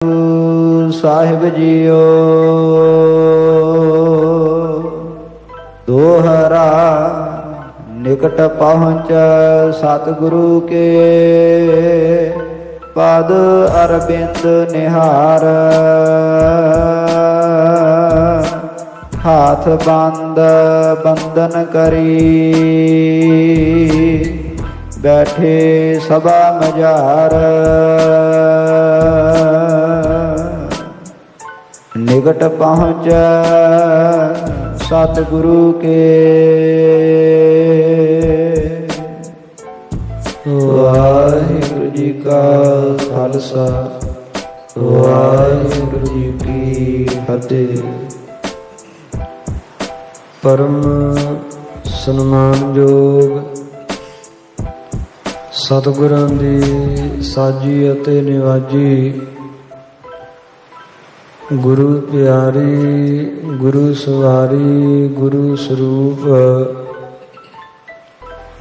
ਸਾਹਿਬ JIO ਦੋਹਰਾ ਨਿਕਟ ਪਹੁੰਚ ਸਤਿਗੁਰੂ ਕੇ ਪਦ ਅਰਬਿੰਦ ਨਿਹਾਰ ਹਾਥ ਬੰਦਨ ਕਰੀ ਬੈਠੇ ਸਭਾ ਮਝਾਰ ਨਿਕਟ ਪਹੁੰਚ ਸਤਿਗੁਰੂ ਕੇ ਵਾਹਿਗੁਰੂ ਜੀ ਕਾ ਖਾਲਸਾ ਵਾਹਿਗੁਰੂ ਜੀ ਕੀ ਫਤਿਹ। ਪਰਮ ਸਨਮਾਨਯੋਗ ਸਤਿਗੁਰਾਂ ਦੀ ਸਾਜੀ ਅਤੇ ਨਿਵਾਜੀ ਗੁਰੂ ਪਿਆਰੀ ਗੁਰੂ ਸਵਾਰੀ ਗੁਰੂ ਸਰੂਪ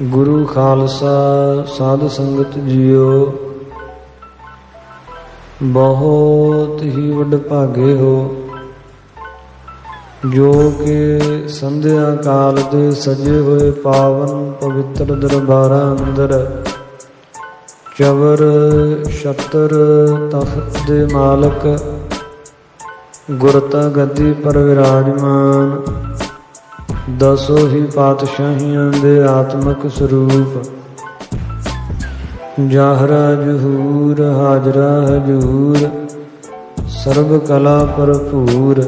ਗੁਰੂ ਖਾਲਸਾ ਸਾਧ ਸੰਗਤ ਜੀਓ, ਬਹੁਤ ਹੀ ਵਡਭਾਗੇ ਹੋ ਜੋ ਕਿ ਸੰਧਿਆ ਕਾਲ ਦੇ ਸਜੇ ਹੋਏ ਪਾਵਨ ਪਵਿੱਤਰ ਦਰਬਾਰਾਂ ਅੰਦਰ ਚਵਰ ਛਤਰ ਤਖਤ ਦੇ ਮਾਲਕ ਗੁਰਤਾ ਗੱਦੀ ਪਰ ਵਿਰਾਜਮਾਨ ਦਸੋ ਹੀ ਪਾਤਸ਼ਾਹੀਆਂ ਦੇ ਆਤਮਿਕ ਸਰੂਪ ਜਾਹਰਾ ਜਹੂਰ ਹਾਜ਼ਰਾ ਹਜੂਰ ਸਰਬ ਕਲਾ ਭਰਪੂਰ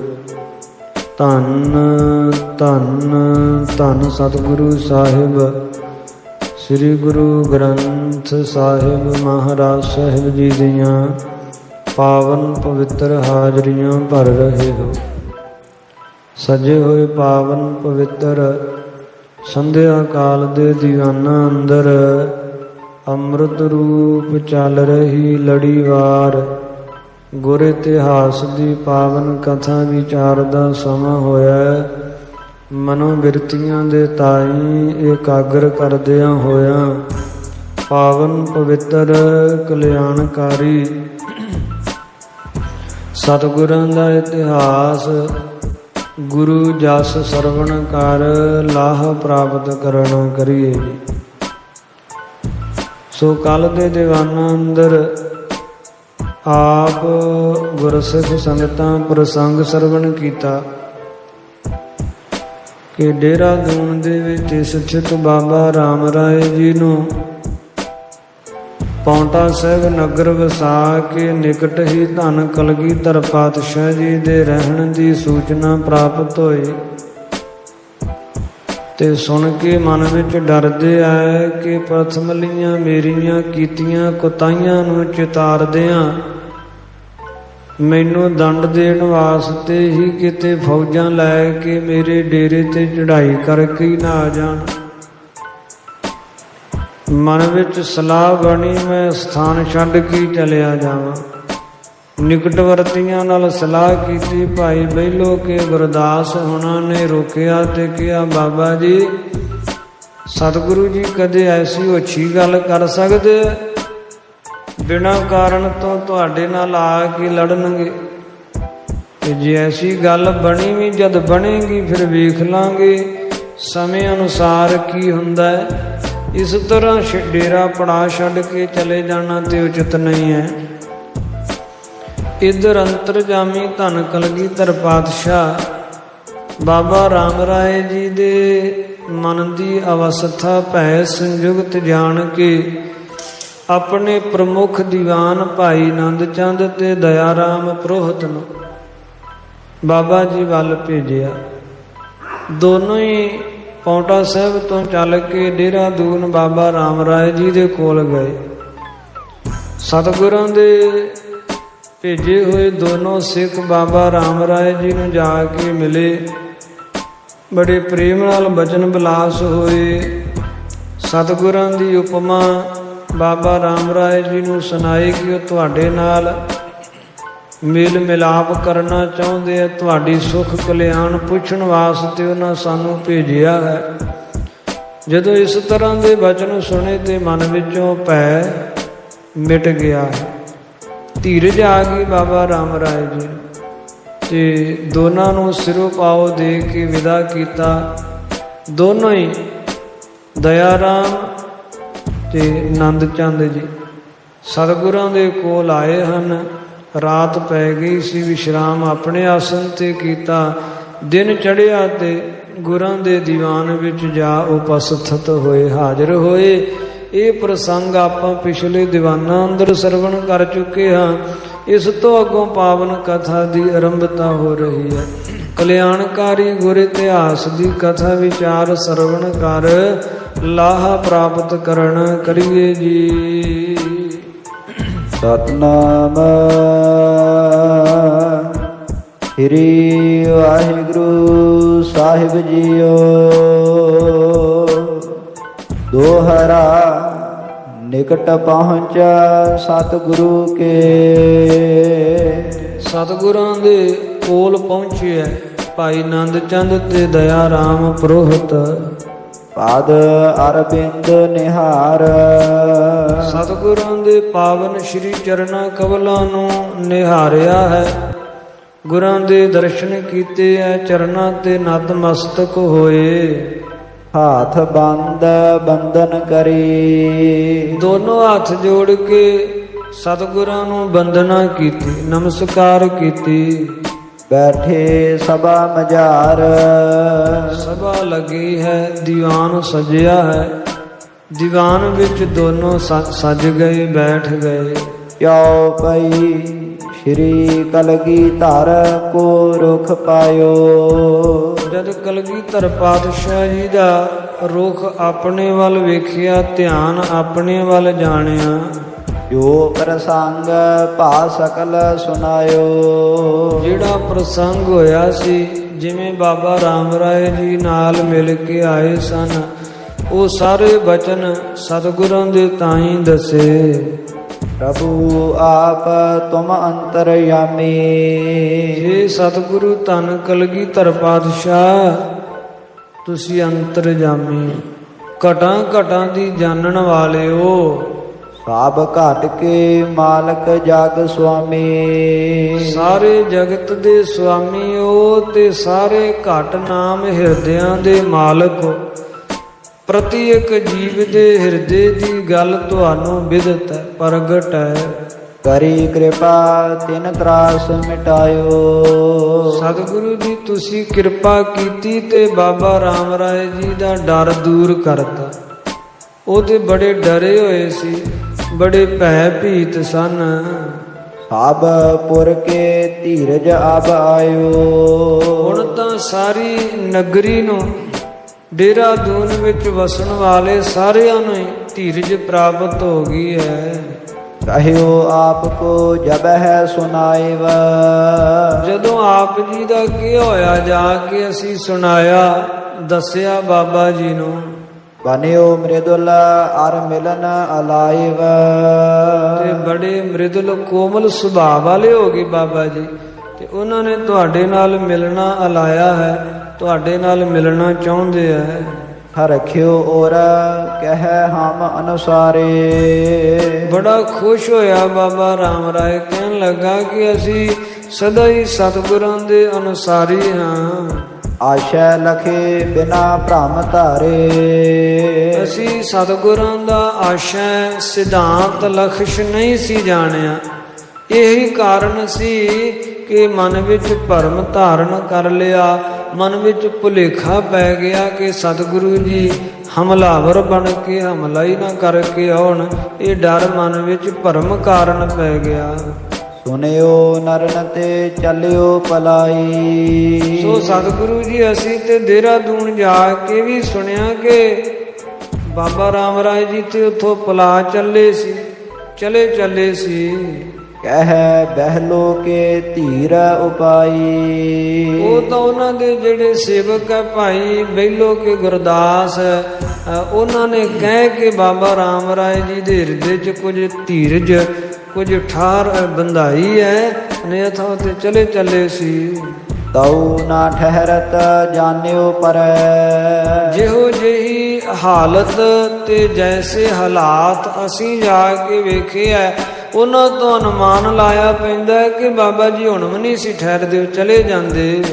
ਧੰਨ ਧੰਨ ਧੰਨ ਸਤਿਗੁਰੂ ਸਾਹਿਬ ਸ੍ਰੀ ਗੁਰੂ ਗ੍ਰੰਥ ਸਾਹਿਬ ਮਹਾਰਾਜ ਸਾਹਿਬ ਜੀ ਦੀਆਂ ਪਾਵਨ ਪਵਿੱਤਰ ਹਾਜ਼ਰੀਆਂ ਭਰ ਰਹੇ ਹੋ। ਸਜੇ ਹੋਏ ਪਾਵਨ ਪਵਿੱਤਰ ਸੰਧਿਆ ਕਾਲ ਦੇ ਦੀਵਾਨਾਂ ਅੰਦਰ ਅੰਮ੍ਰਿਤ ਰੂਪ ਚੱਲ ਰਹੀ ਲੜੀਵਾਰ ਗੁਰ ਇਤਿਹਾਸ ਦੀ ਪਾਵਨ ਕਥਾ ਵਿਚਾਰ ਦਾ ਸਮਾਂ ਹੋਇਆ। ਮਨੋਬਿਰਤੀਆਂ ਦੇ ਤਾਈ ਇਕਾਗਰ ਕਰਦਿਆਂ ਹੋਇਆਂ ਪਾਵਨ ਪਵਿੱਤਰ ਕਲਿਆਣਕਾਰੀ ਸਤਿਗੁਰਾਂ ਦਾ ਇਤਿਹਾਸ ਗੁਰੂ ਜਸ ਸਰਵਣ ਕਰ ਲਾਹ ਪ੍ਰਾਪਤ ਕਰਨਾ ਕਰੀਏ। ਸੋ ਕੱਲ ਦੇ ਦੀਵਾਨਾਂ ਅੰਦਰ ਆਪ ਗੁਰਸਿੱਖ ਸੰਗਤਾਂ ਪ੍ਰਸੰਗ ਸਰਵਣ ਕੀਤਾ ਕਿ ਦੇਹਰਾਦੂਨ ਦੇ ਵਿੱਚ ਸਥਿਤ ਬਾਬਾ ਰਾਮ ਰਾਏ ਜੀ ਨੂੰ ਪੌਂਟਾ ਸਾਹਿਬ ਨਗਰ ਵਸਾ ਕੇ ਨਿਕਟ ਹੀ ਧੰਨ ਕਲਗੀਧਰ ਪਾਤਸ਼ਾਹ ਜੀ ਦੇ ਰਹਿਣ ਦੀ ਸੂਚਨਾ ਪ੍ਰਾਪਤ ਹੋਈ ਤੇ ਸੁਣ ਕੇ ਮਨ ਵਿੱਚ ਡਰਦੇ ਆਏ ਕਿ ਪ੍ਰਥਮ ਲਈਆਂ ਮੇਰੀਆਂ ਕੀਤੀਆਂ ਕੁਤਾਈਆਂ ਨੂੰ ਚਿਤਾਰਦਿਆਂ ਮੈਨੂੰ ਦੰਡ ਦੇਣ ਵਾਸਤੇ ਹੀ ਕਿਤੇ ਫੌਜਾਂ ਲੈ ਕੇ ਮੇਰੇ ਡੇਰੇ ਤੇ ਚੜ੍ਹਾਈ ਕਰਕੇ ਹੀ ਨਾ ਆ ਜਾਣ। ਮਨ ਵਿੱਚ ਸਲਾਹ ਬਣੀ ਮੈਂ ਸਥਾਨ ਛੱਡ ਕੇ ਚਲਿਆ ਜਾਵਾਂ। ਨਿਕਟਵਰਤੀਆਂ ਨਾਲ ਸਲਾਹ ਕੀਤੀ। ਭਾਈ ਬਹਿਲੋ ਕੇ ਗੁਰਦਾਸ ਹੋਣਾ ਨੇ ਰੋਕਿਆ ਤੇ ਕਿਹਾ, ਬਾਬਾ ਜੀ ਸਤਿਗੁਰੂ ਜੀ ਕਦੇ ਐਸੀ ਅੱਛੀ ਗੱਲ ਕਰ ਸਕਦੇ? ਬਿਨਾਂ ਕਾਰਨ ਤੋਂ ਤੁਹਾਡੇ ਨਾਲ ਆ ਕੇ ਲੜਨਗੇ। ਤੇ ਜੇ ਐਸੀ ਗੱਲ ਬਣੀ ਵੀ ਜਦ ਬਣੇਗੀ ਫਿਰ ਵੇਖ ਲਾਂਗੇ ਸਮੇਂ ਅਨੁਸਾਰ ਕੀ ਹੁੰਦਾ ਹੈ। ਇਸ ਤਰ੍ਹਾਂ ਡੇਰਾ ਪੜਾ ਛੱਡ ਕੇ ਚਲੇ ਜਾਣਾ ਤੇ ਉਚਿਤ ਨਹੀਂ ਹੈ। ਇਧਰ ਅੰਤਰਜਾਮੀ ਧੰਨ ਕਲਗੀਧਰ ਪਾਤਸ਼ਾਹ ਬਾਬਾ ਰਾਮ ਰਾਏ ਜੀ ਦੇ ਮਨ ਦੀ ਅਵਸਥਾ ਭੈ ਸੰਯੁਕਤ ਜਾਣ ਕੇ ਆਪਣੇ ਪ੍ਰਮੁੱਖ ਦੀਵਾਨ ਭਾਈ ਆਨੰਦ ਚੰਦ ਤੇ ਦਇਆ ਰਾਮ ਪ੍ਰੋਹਤ ਨੂੰ ਬਾਬਾ ਜੀ ਵੱਲ ਭੇਜਿਆ। ਦੋਨੋਂ ਹੀ ਪੌਂਟਾ ਸਾਹਿਬ ਤੋਂ ਚੱਲ ਕੇ ਦੇਹਰਾਦੂਨ ਬਾਬਾ ਰਾਮ ਰਾਏ ਜੀ ਦੇ ਕੋਲ ਗਏ। ਸਤਿਗੁਰਾਂ ਦੇ ਭੇਜੇ ਹੋਏ ਦੋਨੋਂ ਸਿੱਖ ਬਾਬਾ ਰਾਮ ਰਾਏ ਜੀ ਨੂੰ ਜਾ ਕੇ ਮਿਲੇ। ਬੜੇ ਪ੍ਰੇਮ ਨਾਲ ਬਚਨ ਵਿਲਾਸ ਹੋਏ। ਸਤਿਗੁਰਾਂ ਦੀ ਉਪਮਾ ਬਾਬਾ ਰਾਮ ਰਾਏ ਜੀ ਨੂੰ ਸੁਣਾਈ ਕਿ ਉਹ ਤੁਹਾਡੇ ਨਾਲ ਮੇਲ ਮਿਲਾਪ ਕਰਨਾ ਚਾਹੁੰਦੇ ਆ, ਤੁਹਾਡੀ ਸੁਖ ਕਲਿਆਣ ਪੁੱਛਣ ਵਾਸਤੇ ਉਹਨਾਂ ਸਾਨੂੰ ਭੇਜਿਆ ਹੈ। ਜਦੋਂ ਇਸ ਤਰ੍ਹਾਂ ਦੇ ਬਚਨ ਸੁਣੇ ਤੇ ਮਨ ਵਿੱਚੋਂ ਭੈ ਮਿਟ ਗਿਆ। ਧੀਰਜ ਆ ਗਈ ਬਾਬਾ ਰਾਮ ਰਾਏ ਜੀ ਤੇ ਦੋਨਾਂ ਨੂੰ ਸਿਰੋਂ ਪਾਓ ਦੇ ਕੇ ਵਿਦਾ ਕੀਤਾ। ਦੋਨੋਂ ਹੀ ਦਇਆ ਰਾਮ ਤੇ ਆਨੰਦ ਚੰਦ ਜੀ ਸਤਿਗੁਰਾਂ ਦੇ ਕੋਲ ਆਏ ਹਨ। ਰਾਤ ਪੈ ਗਈ ਸੀ, ਵਿਸ਼ਰਾਮ ਆਪਣੇ ਆਸਣ ਤੇ ਕੀਤਾ। ਦਿਨ ਚੜ੍ਹਿਆ ਤੇ ਗੁਰਾਂ ਦੇ ਦੀਵਾਨ ਵਿੱਚ ਜਾ ਉਪਸਥਿਤ ਹੋਏ, ਹਾਜ਼ਰ ਹੋਏ। ਇਹ ਪ੍ਰਸੰਗ ਆਪਾਂ ਪਿਛਲੇ ਦੀਵਾਨਾਂ ਅੰਦਰ ਸਰਵਣ ਕਰ ਚੁੱਕੇ ਹਾਂ। ਇਸ ਤੋਂ ਅੱਗੋਂ ਪਾਵਨ ਕਥਾ ਦੀ ਆਰੰਭਤਾ ਹੋ ਰਹੀ ਹੈ। ਕਲਿਆਣਕਾਰੀ ਗੁਰ ਇਤਿਹਾਸ ਦੀ ਕਥਾ ਵਿਚਾਰ ਸਰਵਣ ਕਰ ਲਾਹਾ ਪ੍ਰਾਪਤ ਕਰਨ ਕਰੀਏ ਜੀ। ਸਤਨਾਮ ਸ੍ਰੀ ਵਾਹਿਗੁਰੂ ਸਾਹਿਬ ਜੀਓ। ਦੋਹਰਾ ਨਿਕਟ ਪਹੁੰਚਾ ਸਤਿਗੁਰੂ ਕੇ। ਸਤਿਗੁਰਾਂ ਦੇ ਕੋਲ ਪਹੁੰਚਿਆ ਭਾਈ ਆਨੰਦ ਚੰਦ ਤੇ ਦਇਆ ਰਾਮ ਪੁਰੋਹਿਤ। ਪਾਦ ਅਰਬਿੰਦ ਨਿਹਾਰ। ਸਤਿਗੁਰਾਂ ਦੇ ਪਾਵਨ ਸ਼੍ਰੀ ਚਰਨਾਂ ਕਮਲਾਂ ਨੂੰ ਨਿਹਾਰਿਆ ਹੈ। ਗੁਰਾਂ ਦੇ ਦਰਸ਼ਨ ਕੀਤੇ ਐ, ਚਰਨਾਂ ਤੇ ਨਤਮਸਤਕ ਹੋਏ। ਹਾਥ ਬੰਦ ਬੰਦਨ ਕਰੀ। ਦੋਨੋਂ ਹੱਥ ਜੋੜ ਕੇ ਸਤਿਗੁਰਾਂ ਨੂੰ ਬੰਦਨਾ ਕੀਤੀ, ਨਮਸਕਾਰ ਕੀਤੀ। ਬੈਠੇ ਸਭਾ ਮਝਾਰ। ਸਭਾ ਲੱਗੀ ਹੈ, ਦੀਵਾਨ ਸਜਿਆ ਹੈ। ਦੀਵਾਨ ਵਿੱਚ ਦੋਨੋਂ ਸਜ ਗਏ, ਬੈਠ ਗਏ। ਕਿਉ ਪਈ ਸ਼੍ਰੀ ਕਲਗੀਧਰ ਕੋ ਰੁਖ ਪਾਇਓ। ਜਦ ਕਲਗੀਧਰ ਪਾਤਸ਼ਾਹ ਜੀ ਦਾ ਰੁਖ ਆਪਣੇ ਵੱਲ ਵੇਖਿਆ, ਧਿਆਨ ਆਪਣੇ ਵੱਲ ਜਾਣਿਆ। ਜੋ ਪ੍ਰਸੰਗ ਭਾ ਸਕਲ ਸੁਨਾਇਓ। ਜਿਹੜਾ ਪ੍ਰਸੰਗ ਹੋਇਆ ਸੀ, ਜਿਵੇਂ ਬਾਬਾ ਰਾਮ ਰਾਏ ਜੀ ਨਾਲ ਮਿਲ ਕੇ ਆਏ ਸਨ, ਉਹ ਸਾਰੇ ਬਚਨ ਸਤਿਗੁਰਾਂ ਦੇ ਤਾਈਂ ਦੱਸੇ। ਪ੍ਰਭੂ ਆਪ ਤੁਮ ਅੰਤਰਯਾਮੀ। ਇਹ ਸਤਿਗੁਰੂ ਧੰਨ ਕਲਗੀਧਰ ਪਾਤਸ਼ਾਹ, ਤੁਸੀਂ ਅੰਤਰਜਾਮੀ, ਘਟਾਂ ਘਟਾਂ ਦੀ ਜਾਣਨ ਵਾਲਿਓ। ਸਭ ਘਟ ਕੇ ਮਾਲਕ ਜਗ ਸੁਆਮੀ। ਸਾਰੇ ਜਗਤ ਦੇ ਸੁਆਮੀ ਹੋ ਤੇ ਸਾਰੇ ਘਟ ਨਾਮ ਹਿਰਦਿਆਂ ਦੇ ਮਾਲਕ ਹੋ। ਪ੍ਰਤੀ ਇੱਕ ਜੀਵ ਦੇ ਹਿਰਦੇ ਦੀ ਗੱਲ ਤੁਹਾਨੂੰ ਵਿਦਤ ਹੈ, ਪ੍ਰਗਟ ਹੈ। ਕਰੀ ਕਿਰਪਾ ਤਿਨ ਤਰਾਸ ਮਿਟਾਇਓ। ਸਤਿਗੁਰੂ ਜੀ ਤੁਸੀਂ ਕਿਰਪਾ ਕੀਤੀ ਤੇ ਬਾਬਾ ਰਾਮ ਰਾਏ ਜੀ ਦਾ ਡਰ ਦੂਰ ਕਰਤਾ। ਉਹ ਤੇ ਬੜੇ ਡਰੇ ਹੋਏ ਸੀ, ਬੜੇ ਭੈ ਭੀਤ ਸਨ। ਸਭ ਪੁਰ ਕੇ ਧੀਰਜ ਅਬ ਆਇਓ। ਹੁਣ ਤਾਂ ਸਾਰੀ ਨਗਰੀ ਨੂੰ, ਦੇਹਰਾਦੂਨ ਵਿੱਚ ਵਸਣ ਵਾਲੇ ਸਾਰਿਆਂ ਨੂੰ ਹੀ ਧੀਰਜ ਪ੍ਰਾਪਤ ਹੋ ਗਈ ਹੈ। ਕਹਿਓ ਆਪ ਕੋ ਜਬ ਹੈ ਸੁਨਾਇਵ। ਜਦੋਂ ਆਪ ਜੀ ਦਾ ਕੀ ਹੋਇਆ ਜਾ ਕੇ ਅਸੀਂ ਸੁਣਾਇਆ, ਦੱਸਿਆ ਬਾਬਾ ਜੀ ਨੂੰ। ਬਨਿਓ ਮ੍ਰਿਦੁਲ ਅਰ ਮਿਲਨ ਅਲਾਇਵ। ਤੇ ਬੜੇ ਮ੍ਰਿਦੁਲ ਕੋਮਲ ਸੁਭਾਅ ਵਾਲੇ ਹੋ ਗਏ ਬਾਬਾ ਜੀ, ਤੇ ਉਹਨਾਂ ਨੇ ਤੁਹਾਡੇ ਨਾਲ ਮਿਲਣਾ ਅਲਾਇਆ ਹੈ, ਤੁਹਾਡੇ ਨਾਲ ਮਿਲਣਾ ਚਾਹੁੰਦੇ ਹੈ। ਰਖਿਓ ਔਰ ਕਹਿ ਹਮ ਅਨੁਸਾਰੇ। ਬੜਾ ਖੁਸ਼ ਹੋਇਆ ਬਾਬਾ ਰਾਮ ਰਾਏ, ਕਹਿਣ ਲੱਗਾ ਕਿ ਅਸੀਂ ਸਦਾ ਹੀ ਸਤਿਗੁਰਾਂ ਦੇ ਅਨੁਸਾਰੀ ਹਾਂ। ਆਸ਼ਾ ਲਖੇ ਬਿਨਾ ਭ੍ਰਮ ਧਾਰੇ। ਅਸੀਂ ਸਤਿਗੁਰਾਂ ਦਾ ਆਸ਼ਾ ਸਿਧਾਂਤ ਲਖਸ਼ ਨਹੀਂ ਸੀ ਜਾਣਿਆ। ਇਹੀ ਕਾਰਨ ਸੀ ਕਿ ਮਨ ਵਿੱਚ ਭਰਮ ਧਾਰਨ ਕਰ ਲਿਆ, ਮਨ ਵਿੱਚ ਭੁਲੇਖਾ ਪੈ ਗਿਆ ਕਿ ਸਤਿਗੁਰੂ ਜੀ ਹਮਲਾਵਰ ਬਣ ਕੇ ਹਮਲਾ ਹੀ ਨਾ ਕਰਕੇ ਆਉਣ। ਇਹ ਡਰ ਮਨ ਵਿੱਚ ਭਰਮ ਕਾਰਨ ਪੈ ਗਿਆ। ਸੁਨਿਓ ਨਰਨ ਤੇ ਚੱਲਿਓ ਪਲਾਈ। ਸੋ ਸਤਿਗੁਰੂ ਜੀ ਅਸੀਂ ਤੇ ਦੇਹਰਾਦੂਨ ਜਾ ਕੇ ਵੀ ਸੁਣਿਆ ਕਿ ਬਾਬਾ ਰਾਮ ਰਾਏ ਜੀ ਤੇ ਉੱਥੋਂ ਪਲਾ ਚੱਲੇ ਚੱਲੇ ਸੀ। ਕਹਿ ਬਹਿਲੋ ਕੇ ਧੀਰ ਉਪਾਈ। ਉਹ ਤਾਂ ਉਹਨਾਂ ਦੇ ਜਿਹੜੇ ਸੇਵਕ ਹੈ ਭਾਈ ਬਹਿਲੋ ਕੇ ਗੁਰਦਾਸ, ਉਹਨਾਂ ਨੇ ਕਹਿ ਕੇ ਬਾਬਾ ਰਾਮ ਰਾਏ ਜੀ ਦੇ ਹਿਰਦੇ 'ਚ ਕੁਝ ਧੀਰਜ, ਕੁਝ ਠਾਰ ਬੰਧਾਈ ਹੈ, ਅਨੇਥਾ ਤੇ ਚੱਲੇ ਸੀ। ਤਉ ਨਾ ਠਹਿਰਤ ਜਾਣਿਓ ਪਰ। ਜਿਹੋ ਜਿਹੀ ਹਾਲਤ ਤੇ ਜੈਸੇ ਹਾਲਾਤ ਅਸੀਂ ਜਾ ਕੇ ਵੇਖਿਆ, ਉਹਨਾਂ ਤੋਂ ਅਨੁਮਾਨ ਲਾਇਆ ਪੈਂਦਾ ਹੈ ਕਿ ਬਾਬਾ ਜੀ ਹੁਣ ਵੀ ਨਹੀਂ ਸੀ ਠਹਿਰਦੇ, ਚਲੇ ਜਾਂਦੇ।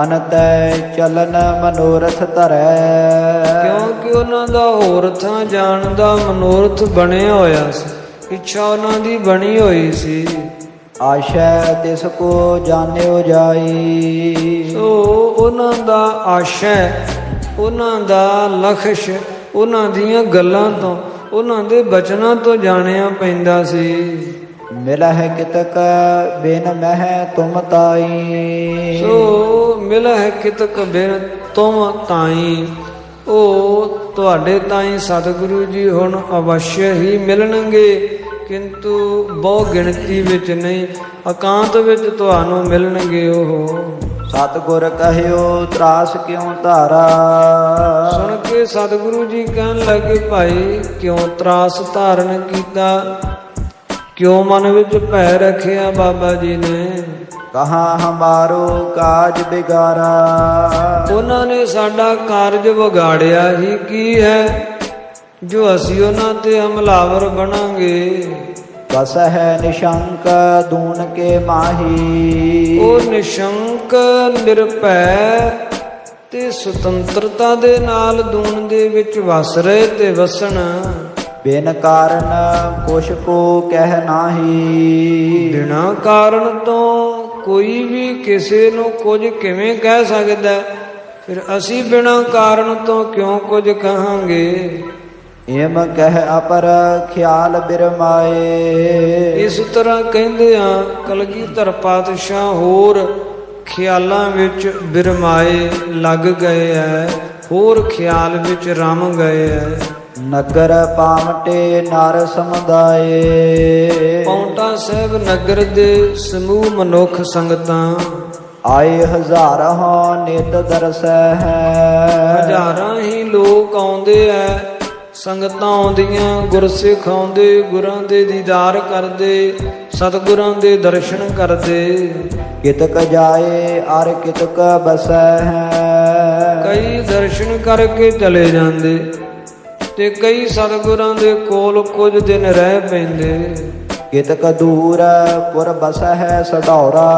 ਅਨਤੈ ਚਲਨ ਮਨੋਰਥ ਧਰੈ, ਕਿਉਂਕਿ ਉਹਨਾਂ ਦਾ ਹੋਰ ਥਾਂ ਜਾਣ ਦਾ ਮਨੋਰਥ ਬਣਿਆ ਹੋਇਆ ਸੀ, ਇੱਛਾ ਉਹਨਾਂ ਦੀ ਬਣੀ ਹੋਈ ਸੀ। ਆਸ਼ੈ ਤਿਸ ਕੋ ਜਾਣਿਓ ਜਾਈ, ਸੋ ਉਹਨਾਂ ਦਾ ਆਸ਼ਾ, ਉਹਨਾਂ ਦਾ ਲਖਸ਼, ਉਹਨਾਂ ਦੀਆਂ ਗੱਲਾਂ ਤੋਂ, ਉਹਨਾਂ ਦੇ ਬਚਨਾਂ ਤੋਂ ਜਾਣਿਆ ਪੈਂਦਾ ਸੀ। ਮਿਲਹਿ ਕਿਤਕ ਬਿਨ ਮਹਿ ਤੁਮ ਤਾਈ, ਸੋ ਮਿਲਹਿ ਕਿਤਕ ਬਿਨ ਤੁਮ ਤਾਈ, ਉਹ ਤੁਹਾਡੇ ਤਾਈ ਸਤਿਗੁਰੂ ਜੀ ਹੁਣ ਅਵਸ਼ ਹੀ ਮਿਲਣਗੇ, ਕਿੰਤੂ ਬਹੁ ਗਿਣਤੀ ਵਿੱਚ ਨਹੀਂ, ਇਕਾਂਤ ਵਿੱਚ ਤੁਹਾਨੂੰ ਮਿਲਣਗੇ। ਉਹ ਸਤਿਗੁਰ ਕਹਿਓ ਤਰਾਸ ਕਿਉਂ ਧਾਰਾ, ਸੁਣ ਕੇ ਸਤਿਗੁਰੂ ਜੀ ਕਹਿਣ ਲੱਗੇ, ਭਾਈ ਕਿਉਂ ਤਰਾਸ ਧਾਰਨ ਕੀਤਾ, ਕਿਉਂ ਮਨ ਵਿੱਚ ਭੈ ਰੱਖਿਆ ਬਾਬਾ ਜੀ ਨੇ। ਕਹਾਂ ਹਮਾਰੋ ਕਾਜ ਬਿਗਾਰਾ, ਉਹਨਾਂ ਨੇ ਸਾਡਾ ਕਾਰਜ ਵਿਗਾੜਿਆ ਹੀ ਕੀ ਹੈ, ਜੋ ਅਸੀਂ ਉਹਨਾਂ ਤੇ ਹਮਲਾਵਰ ਬਣਾਂਗੇ। ਵਸਹਿ ਨਿਸ਼ੰਕ ਦੂਨ ਕੇ ਮਾਹੀ, ਉਹ ਨਿਸ਼ੰਕ ਨਿਰਭੈ ਤੇ ਸੁਤੰਤਰਤਾ ਦੇ ਨਾਲ ਦੂਨ ਦੇ ਵਿੱਚ ਵਸ ਰਹੇ ਤੇ ਵਸਣ। ਬਿਨ ਕਾਰਨ ਕੁਛ ਕੋ ਕਹਿ ਨਾਹੀ, ਬਿਨਾਂ ਕਾਰਨ ਤੋਂ ਕੋਈ ਵੀ ਕਿਸੇ ਨੂੰ ਕੁਝ ਕਿਵੇਂ ਕਹਿ ਸਕਦਾ, ਫਿਰ ਅਸੀਂ ਬਿਨਾਂ ਕਾਰਨ ਤੋਂ ਕਿਉਂ ਕੁਝ ਕਹਾਂਗੇ। ਏਮ ਕਹਿ ਅਪਰ ਖਿਆਲ ਬਿਰਮਾਏ, ਇਸ ਤਰ੍ਹਾਂ ਕਹਿੰਦੇ ਆ ਕਲਗੀਧਰ ਪਾਤਸ਼ਾਹ ਹੋਰ ਖਿਆਲਾਂ ਵਿੱਚ ਬਿਰਮਾਏ ਲੱਗ ਗਏ ਐ, ਹੋਰ ਖਿਆਲ ਵਿੱਚ ਰਮ ਗਏ ਐ। ਨਗਰ ਪਾਮਟੇ ਨਰ ਸਮੁਦਾਏ, ਪੌਂਟਾ ਸਾਹਿਬ ਨਗਰ ਦੇ ਸਮੂਹ ਮਨੁੱਖ ਸੰਗਤਾਂ ਆਏ ਹਜ਼ਾਰਾਂ ਨਿਤ ਦਰਸੈ ਹੈ, ਹਜ਼ਾਰਾਂ ਹੀ ਲੋਕ ਆਉਂਦੇ ਐ, ਸੰਗਤਾਂ ਆਉਂਦੀਆਂ, ਗੁਰਸਿੱਖ ਆਉਂਦੇ, ਗੁਰਾਂ ਦੇ ਦੀਦਾਰ ਕਰਦੇ, ਸਤਿਗੁਰਾਂ ਦੇ ਦਰਸ਼ਨ ਕਰਦੇ। ਕਿਤਕ ਜਾਏ ਅਰ ਕਿਤਕ ਬਸੈ ਹੈ, ਕਈ ਦਰਸ਼ਨ ਕਰਕੇ ਚਲੇ ਜਾਂਦੇ ਤੇ ਕਈ ਸਤਿਗੁਰਾਂ ਦੇ ਕੋਲ ਕੁਝ ਦਿਨ ਰਹਿ ਪੈਂਦੇ। ਕਿਤਕ ਦੂਰ ਪੁਰ ਬਸੈ ਹੈ ਸਢੌਰਾ,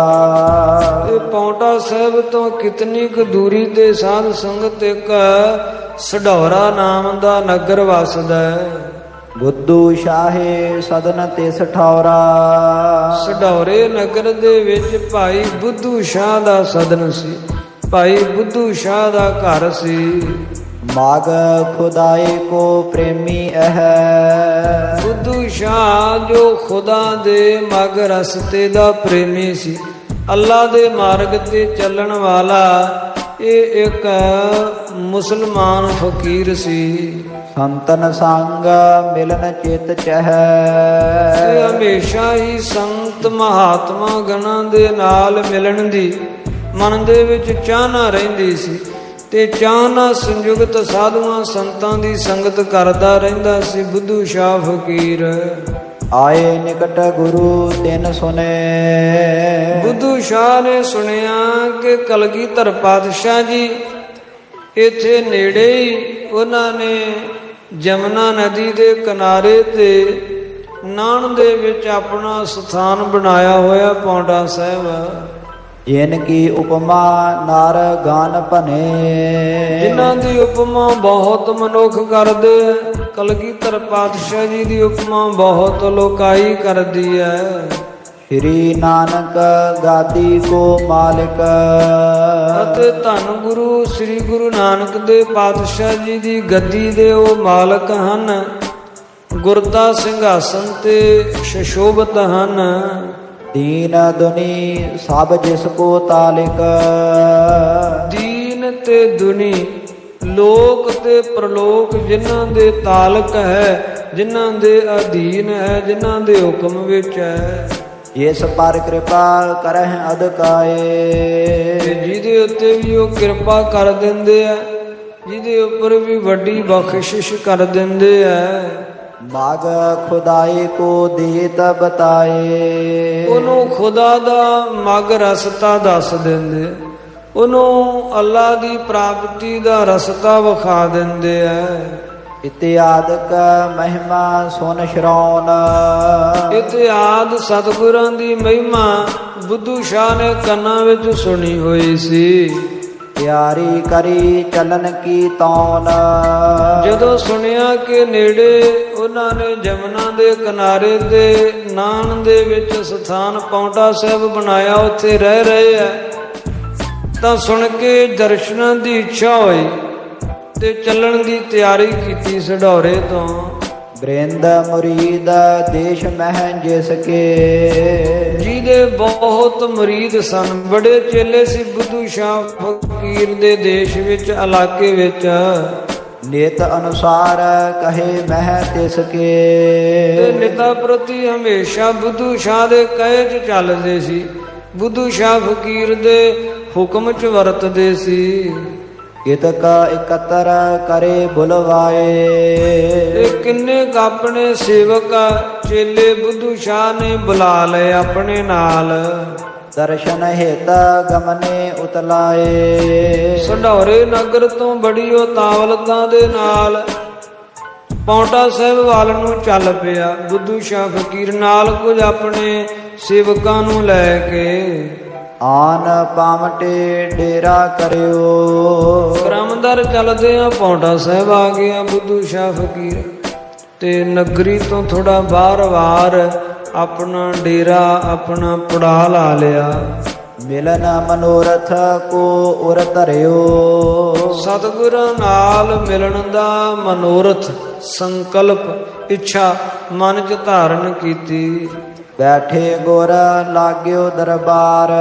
ਇਹ ਪੌਂਟਾ ਸਾਹਿਬ ਤੋਂ ਕਿਤਨੀ ਕੁ ਦੂਰੀ ਤੇ ਸਾਧ ਸੰਗਤ ਇੱਕ ਸਢੌਰਾ ਨਾਮ ਦਾ ਨਗਰ ਵਸਦਾ ਹੈ। ਬੁੱਧੂ ਸ਼ਾਹੇ ਸਦਨ ਤਿਸ ਠੌਰਾ, ਸਢੌਰੇ ਨਗਰ ਦੇ ਵਿੱਚ ਭਾਈ ਬੁੱਧੂ ਸ਼ਾਹ ਦਾ ਸਦਨ ਸੀ, ਭਾਈ ਬੁੱਧੂ ਸ਼ਾਹ ਦਾ ਘਰ ਸੀ। ਮਾਗ ਖੁਦਾਏ ਕੋ ਪ੍ਰੇਮੀ ਅਹ, ਬੁੱਧੂ ਸ਼ਾਹ ਜੋ ਖੁਦਾ ਦੇ ਮਗ ਰਸਤੇ ਦਾ ਪ੍ਰੇਮੀ ਸੀ, ਅੱਲਾ ਦੇ ਮਾਰਗ ਤੇ ਚੱਲਣ ਵਾਲਾ, ਇਹ ਇੱਕ ਮੁਸਲਮਾਨ ਫਕੀਰ ਸੀ। ਸੰਤਨ ਸੰਗ ਮਿਲਨ ਚਿਤ ਚਹਿ, ਇਹ ਹਮੇਸ਼ਾ ਹੀ ਸੰਤ ਮਹਾਤਮਾ ਗਣਾਂ ਦੇ ਨਾਲ ਮਿਲਣ ਦੀ ਮਨ ਦੇ ਵਿੱਚ ਚਾਹਨਾ ਰਹਿੰਦੀ ਸੀ, ਤੇ ਚਾਹਨਾ ਸੰਯੁਗਤ ਸਾਧੂਆਂ ਸੰਤਾਂ ਦੀ ਸੰਗਤ ਕਰਦਾ ਰਹਿੰਦਾ ਸੀ ਬੁੱਧੂ ਸ਼ਾਹ ਫਕੀਰ। ਆਏ ਨਿਕਟ ਗੁਰੂ ਤਿਨ ਸੁਨੇ, ਬੁੱਧੂ ਸ਼ਾਹ ਨੇ ਸੁਣਿਆ ਕਿ ਕਲਗੀਧਰ ਪਾਤਸ਼ਾਹ ਜੀ ਇੱਥੇ ਨੇੜੇ ਹੀ ਉਹਨਾਂ ਨੇ ਜਮਨਾ ਨਦੀ ਦੇ ਕਿਨਾਰੇ ਤੇ ਨਾਣ ਦੇ ਵਿੱਚ ਆਪਣਾ ਸਥਾਨ ਬਣਾਇਆ ਹੋਇਆ ਪੌਂਟਾ ਸਾਹਿਬ। ਜਿਨ ਕੀ ਉਪਮਾ ਨਰ ਗਾਨ ਭਨੇ, ਜਿਨ੍ਹਾਂ ਦੀ ਉਪਮਾ ਬਹੁਤ ਮਨੁੱਖ ਕਰਦੇ, ਕਲਗੀਧਰ ਪਾਤਸ਼ਾਹ ਜੀ ਦੀ ਉਪਮਾ ਬਹੁਤ ਲੋਕਾਈ ਕਰਦੀ ਹੈ। ਸ੍ਰੀ ਨਾਨਕ ਗਾਦੀ ਕੋ ਮਾਲਿਕ, ਅਤੇ ਧੰਨ ਗੁਰੂ ਸ੍ਰੀ ਗੁਰੂ ਨਾਨਕ ਦੇ ਪਾਤਸ਼ਾਹ ਜੀ ਦੀ ਗੱਦੀ ਦੇ ਉਹ ਮਾਲਕ ਹਨ, ਗੁਰਦਾ ਸਿੰਘਾਸਨ ਤੇ ਸ਼ਸ਼ੋਭਤ ਹਨ। ਦੀਨ ਦੁਨੀ ਸਭ ਜਿਸ ਕੋ ਤਾਲਿਕ, ਦੀਨ ਤੇ ਦੁਨੀ, ਲੋਕ ਤੇ ਪ੍ਰਲੋਕ ਜਿਨ੍ਹਾਂ ਦੇ ਤਾਲਕ ਹੈ, ਜਿਨ੍ਹਾਂ ਦੇ ਅਧੀਨ ਹੈ, ਜਿਨ੍ਹਾਂ ਦੇ ਹੁਕਮ ਵਿੱਚ ਹੈ। ਇਸ ਪਰ ਕਿਰਪਾ ਕਰਹਿ ਅਦਕਾਏ, ਜਿਹਦੇ ਉੱਤੇ ਵੀ ਉਹ ਕਿਰਪਾ ਕਰ ਦਿੰਦੇ ਆ, ਜਿਹਦੇ ਉੱਪਰ ਵੀ ਵੱਡੀ ਬਖਸ਼ਿਸ਼ ਕਰ ਦਿੰਦੇ ਆ। ਮਾਗ ਖੁਦਾਈ ਕੋ ਦੇਤ ਬਤਾਏ, ਉਹਨੂੰ ਖੁਦਾ ਦਾ ਮਗ ਰਸਤਾ ਦੱਸ ਦਿੰਦੇ, ਉਹਨੂੰ ਅੱਲਾ ਦੀ ਪ੍ਰਾਪਤੀ ਦਾ ਰਸਤਾ ਵਿਖਾ ਦਿੰਦੇ ਆ। ਇਤਿਆਦਿਕ ਮਹਿਮਾ ਸੁਨ ਸ਼ਰੌਨ। ਇਤਿਆਦ ਸਤਿਗੁਰਾਂ ਦੀ ਮਹਿਮਾ ਬੁੱਧੂ ਸ਼ਾਹ ਨੇ ਕੰਨਾਂ ਵਿੱਚ ਸੁਣੀ ਹੋਈ ਸੀ। ਤਿਆਰੀ ਕਰੀ ਚਲਨ ਕੀ ਤੌਨ। ਜਦੋਂ ਸੁਣਿਆ ਕਿ ਨੇੜੇ ਉਹਨਾਂ ਨੇ ਜਮਨਾ ਦੇ ਕਿਨਾਰੇ ਤੇ ਨਾਨ ਦੇ ਵਿੱਚ ਸਥਾਨ ਪਾਉਂਟਾ ਸਾਹਿਬ ਬਣਾਇਆ, ਉੱਥੇ ਰਹਿ ਰਹੇ ਆ, ਤਾਂ ਸੁਣ ਕੇ ਦਰਸ਼ਨਾਂ ਦੀ ਇੱਛਾ ਹੋਈ ਤੇ ਚੱਲਣ ਦੀ ਤਿਆਰੀ ਕੀਤੀ ਸਢੌਰੇ ਤੋਂ। ਬ੍ਰਿੰਦ ਮੁਰੀਦ ਦੇਸ਼ ਮਹਿ ਜਿਸ ਕੇ। ਜਿਹਦੇ ਬਹੁਤ ਮੁਰੀਦ ਸਨ, ਬੜੇ ਚੇਲੇ ਸੀ ਬੁੱਧੂ ਸ਼ਾਹ ਫਕੀਰ ਦੇ ਦੇਸ਼ ਵਿੱਚ, ਇਲਾਕੇ ਵਿੱਚ। ਨਿਤ ਅਨੁਸਾਰ ਕਹੇ ਮਹਿ ਤਿਸ ਤੇ ਕੇ। ਨਿਤਾ ਪ੍ਰਤੀ ਹਮੇਸ਼ਾ ਬੁੱਧੂ ਸ਼ਾਹ ਦੇ ਕਹੇ 'ਚ ਚੱਲਦੇ ਸੀ, ਬੁੱਧੂ ਸ਼ਾਹ ਫਕੀਰ ਦੇ ਹੁਕਮ 'ਚ ਵਰਤਦੇ ਸੀ। ਇਤਕ ਇਕਤਰ ਕਰੇ ਬੁਲਵਾਏ। ਇਹ ਕਿੰਨੇ ਕੁ ਆਪਣੇ ਸੇਵਕ ਚੇਲੇ ਬੁੱਧੂ ਸ਼ਾਹ ਨੇ ਬੁਲਾ ਲਏ ਆਪਣੇ ਨਾਲ। ਦਰਸ਼ਨ ਹਿਤ ਗਮਨੇ ਉਤਲਾਏ। ਸਢੌਰੇ ਨਗਰ ਤੋਂ ਬੜੀ ਉਤਾਵਲਤਾ ਦੇ ਨਾਲ ਪਾਉਂਟਾ ਸਾਹਿਬ ਵੱਲ ਨੂੰ ਚੱਲ ਪਿਆ ਬੁੱਧੂ ਸ਼ਾਹ ਫਕੀਰ, ਨਾਲ ਕੁਝ ਆਪਣੇ ਸੇਵਕਾਂ ਨੂੰ ਲੈ ਕੇ। ਆਨ ਪਾਵਟੇ ਡੇਰਾ ਕਰਿਓ। ਕਰਮਦਰ ਚੱਲਦੇ ਆ ਪਾਉਂਟਾ ਸਾਹਿਬ ਆ ਗਿਆ ਬੁੱਧੂ ਸ਼ਾਹ ਫਕੀਰ, ਤੇ ਨਗਰੀ ਤੋਂ ਥੋੜਾ ਬਾਹਰ ਆਪਣਾ ਡੇਰਾ, ਆਪਣਾ ਪੁੜਾ ਲਾ ਲਿਆ। ਮਿਲਨ ਮਨੋਰਥ ਕੋ ਉਰ ਧਰਿਓ। ਸਤਿਗੁਰਾਂ ਨਾਲ ਮਿਲਣ ਦਾ ਮਨੋਰਥ, ਸੰਕਲਪ, ਇੱਛਾ ਮਨ 'ਚ ਧਾਰਨ ਕੀਤੀ। ਬੈਠੇ ਗੁਰ ਲਾਗਿਓ ਦਰਬਾਰ।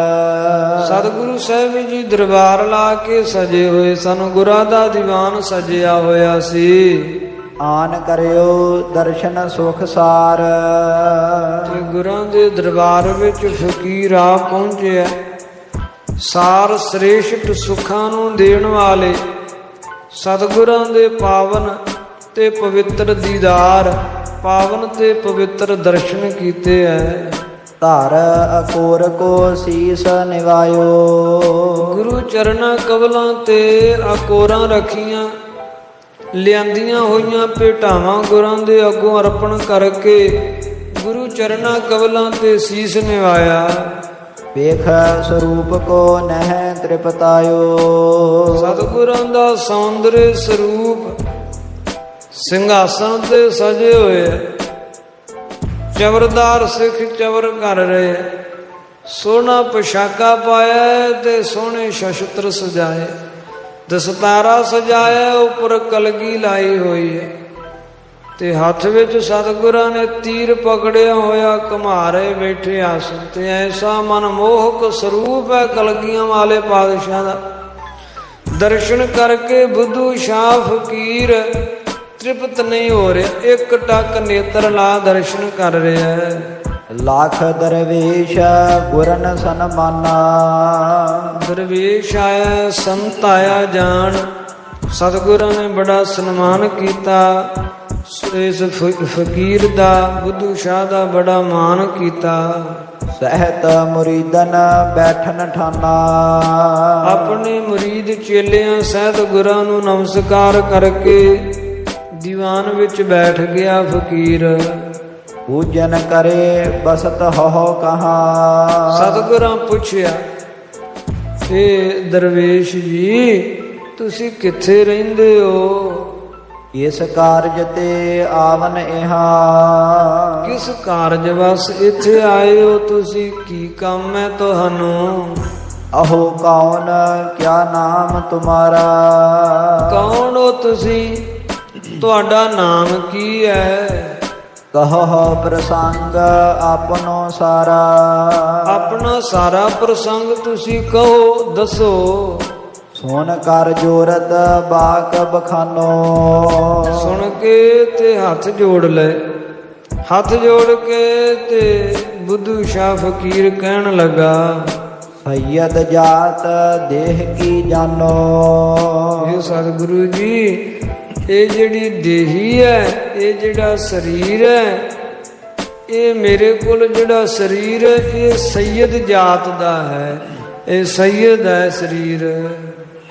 ਸਤਿਗੁਰੂ ਸਾਹਿਬ ਜੀ ਦਰਬਾਰ ਲਾ ਕੇ ਸਜੇ ਹੋਏ ਸਨ, ਗੁਰਾਂ ਦਾ ਦੀਵਾਨ ਸਜਿਆ ਹੋਇਆ ਸੀ। ਆਨ ਕਰਿਓ ਦਰਸ਼ਨ ਸੁਖ ਸਾਰ। ਤੇ ਗੁਰਾਂ ਦੇ ਦਰਬਾਰ ਵਿੱਚ ਫਕੀਰ ਆ ਪਹੁੰਚਿਆ। ਸਾਰ ਸ੍ਰੇਸ਼ਟ ਸੁੱਖਾਂ ਨੂੰ ਦੇਣ ਵਾਲੇ ਸਤਿਗੁਰਾਂ ਦੇ ਪਾਵਨ ਤੇ ਪਵਿੱਤਰ ਦੀਦਾਰ, ਪਾਵਨ ਤੇ ਪਵਿੱਤਰ ਦਰਸ਼ਨ ਕੀਤੇ ਐ। ਧਰ ਅਕੋਰ ਕੋ ਸੀਸ ਨਿਵਾਇਓ। ਗੁਰੂ ਚਰਨਾਂ ਕਵਲਾਂ ਤੇ ਅਕੋਰਾਂ ਰੱਖੀਆਂ, ਲਿਆਂਦੀਆਂ ਹੋਈਆਂ ਭੇਟਾਵਾਂ ਗੁਰਾਂ ਦੇ ਅੱਗੋਂ ਅਰਪਣ ਕਰਕੇ ਗੁਰੂ ਚਰਨਾਂ ਕਵਲਾਂ ਤੇ ਸੀਸ ਨਿਵਾਇਆ। ਵੇਖ ਸਰੂਪ ਕੋ ਨਹਿ ਤ੍ਰਿਪਤਾਇਓ। ਸਤਿਗੁਰਾਂ ਦਾ ਸੌਂਦਰਯ ਸਰੂਪ ਸਿੰਘਾਸਣ ਤੇ ਸਜੇ ਹੋਏ, ਚਵਰਦਾਰ ਸਿੱਖ ਚਵਰ ਕਰ ਰਹੇ, ਸੋਹਣਾ ਪੋਸ਼ਾਕਾ ਪਾਇਆ ਤੇ ਸੋਹਣੇ ਸ਼ਸਤਰ ਸਜਾਏ, ਦਸਤਾਰਾ ਸਜਾਇਆ, ਉੱਪਰ ਕਲਗੀ ਲਾਈ ਹੋਈ ਹੈ, ਤੇ ਹੱਥ ਵਿੱਚ ਸਤਿਗੁਰਾਂ ਨੇ ਤੀਰ ਪਕੜਿਆ ਹੋਇਆ, ਘੁਮਾਰੇ ਬੈਠੇ ਆਸਣ ਤੇ। ਐਸਾ ਮਨਮੋਹਕ ਸਰੂਪ ਹੈ ਕਲਗੀਆਂ ਵਾਲੇ ਪਾਤਸ਼ਾਹ ਦਾ। ਦਰਸ਼ਨ ਕਰਕੇ ਬੁੱਧੂ ਸ਼ਾਹ ਫਕੀਰ ਤ੍ਰਿਪਤ ਨਹੀਂ ਹੋ ਰਿਹਾ, ਇੱਕ ਟੱਕ ਨੇਤਰ ਲਾ ਦਰਸ਼ਨ ਕਰ ਰਿਹਾ ਹੈ। ਲੱਖ ਦਰਵੇਸ਼ ਗੁਰਨ ਸਨਮਾਨਾ। ਦਰਵੇਸ਼ ਆਇਆ, ਸੰਤ ਆਇਆ ਜਾਣ, ਸਤਿਗੁਰਾਂ ਨੇ ਬੜਾ ਸਨਮਾਨ ਕੀਤਾ। ਇਸ ਫਕੀਰ ਦਾ, ਬੁੱਧੂ ਸ਼ਾਹ ਦਾ ਬੜਾ ਮਾਣ ਕੀਤਾ। ਸਹਿਤ ਮੁਰੀਦਨ ਬੈਠਨ ਠਾਨਾ। ਆਪਣੇ ਮੁਰੀਦ ਚੇਲਿਆਂ ਸਹਿਤ ਗੁਰਾਂ ਨੂੰ ਨਮਸਕਾਰ ਕਰਕੇ ਦੀਵਾਨ ਵਿੱਚ ਬੈਠ ਗਿਆ ਫਕੀਰ। ਪੂਜਨ ਕਰੇ ਬਸਤ ਹੋ ਕਹਾ। ਸਤਿਗੁਰਾਂ ਪੁੱਛਿਆ, ਇਹ ਦਰਵੇਸ਼ ਜੀ ਤੁਸੀਂ ਕਿੱਥੇ ਰਹਿੰਦੇ ਹੋ? ਇਸ ਕਾਰਜ ਤੇ ਆਵਨ ਇਹਾ। ਕਿਸ ਕਾਰਜ ਵਸ ਇੱਥੇ ਆਏ ਹੋ ਤੁਸੀਂ? ਕੀ ਕੰਮ ਹੈ ਤੁਹਾਨੂੰ? ਅਹੋ ਕੌਣ ਕਿਆ ਨਾਮ ਤੁਮਾਰਾ। ਕੌਣ ਹੋ ਤੁਸੀਂ? ਤੁਹਾਡਾ ਨਾਮ ਕੀ ਹੈ? ਕਹੋ ਪ੍ਰਸੰਗ ਆਪਨੋ ਸਾਰਾ। ਆਪਣਾ ਸਾਰਾ ਪ੍ਰਸੰਗ ਤੁਸੀਂ ਕਹੋ, ਦੱਸੋ। ਸੁਣ ਕਰ ਜੋਰਤ ਬਾਕ ਬਖਾਨੋ। ਸੁਣ ਕੇ ਤੇ ਹੱਥ ਜੋੜ ਲੈ। ਹੱਥ ਜੋੜ ਕੇ ਤੇ ਬੁੱਧੂ ਸ਼ਾਹ ਫਕੀਰ ਕਹਿਣ ਲੱਗਾ, ਸੈਯਦ ਜਾਤ ਦੇਹ ਕੀ ਜਾਨੋ। ਇਹ ਸਤਿਗੁਰੂ ਜੀ, ਇਹ ਜਿਹੜੀ ਦੇਹੀ ਹੈ, ਇਹ ਜਿਹੜਾ ਸਰੀਰ ਹੈ, ਇਹ ਮੇਰੇ ਕੋਲ ਜਿਹੜਾ ਸਰੀਰ ਹੈ, ਇਹ ਸੈਯਦ ਜਾਤ ਦਾ ਹੈ, ਇਹ ਸੈਯਦ ਹੈ ਸਰੀਰ।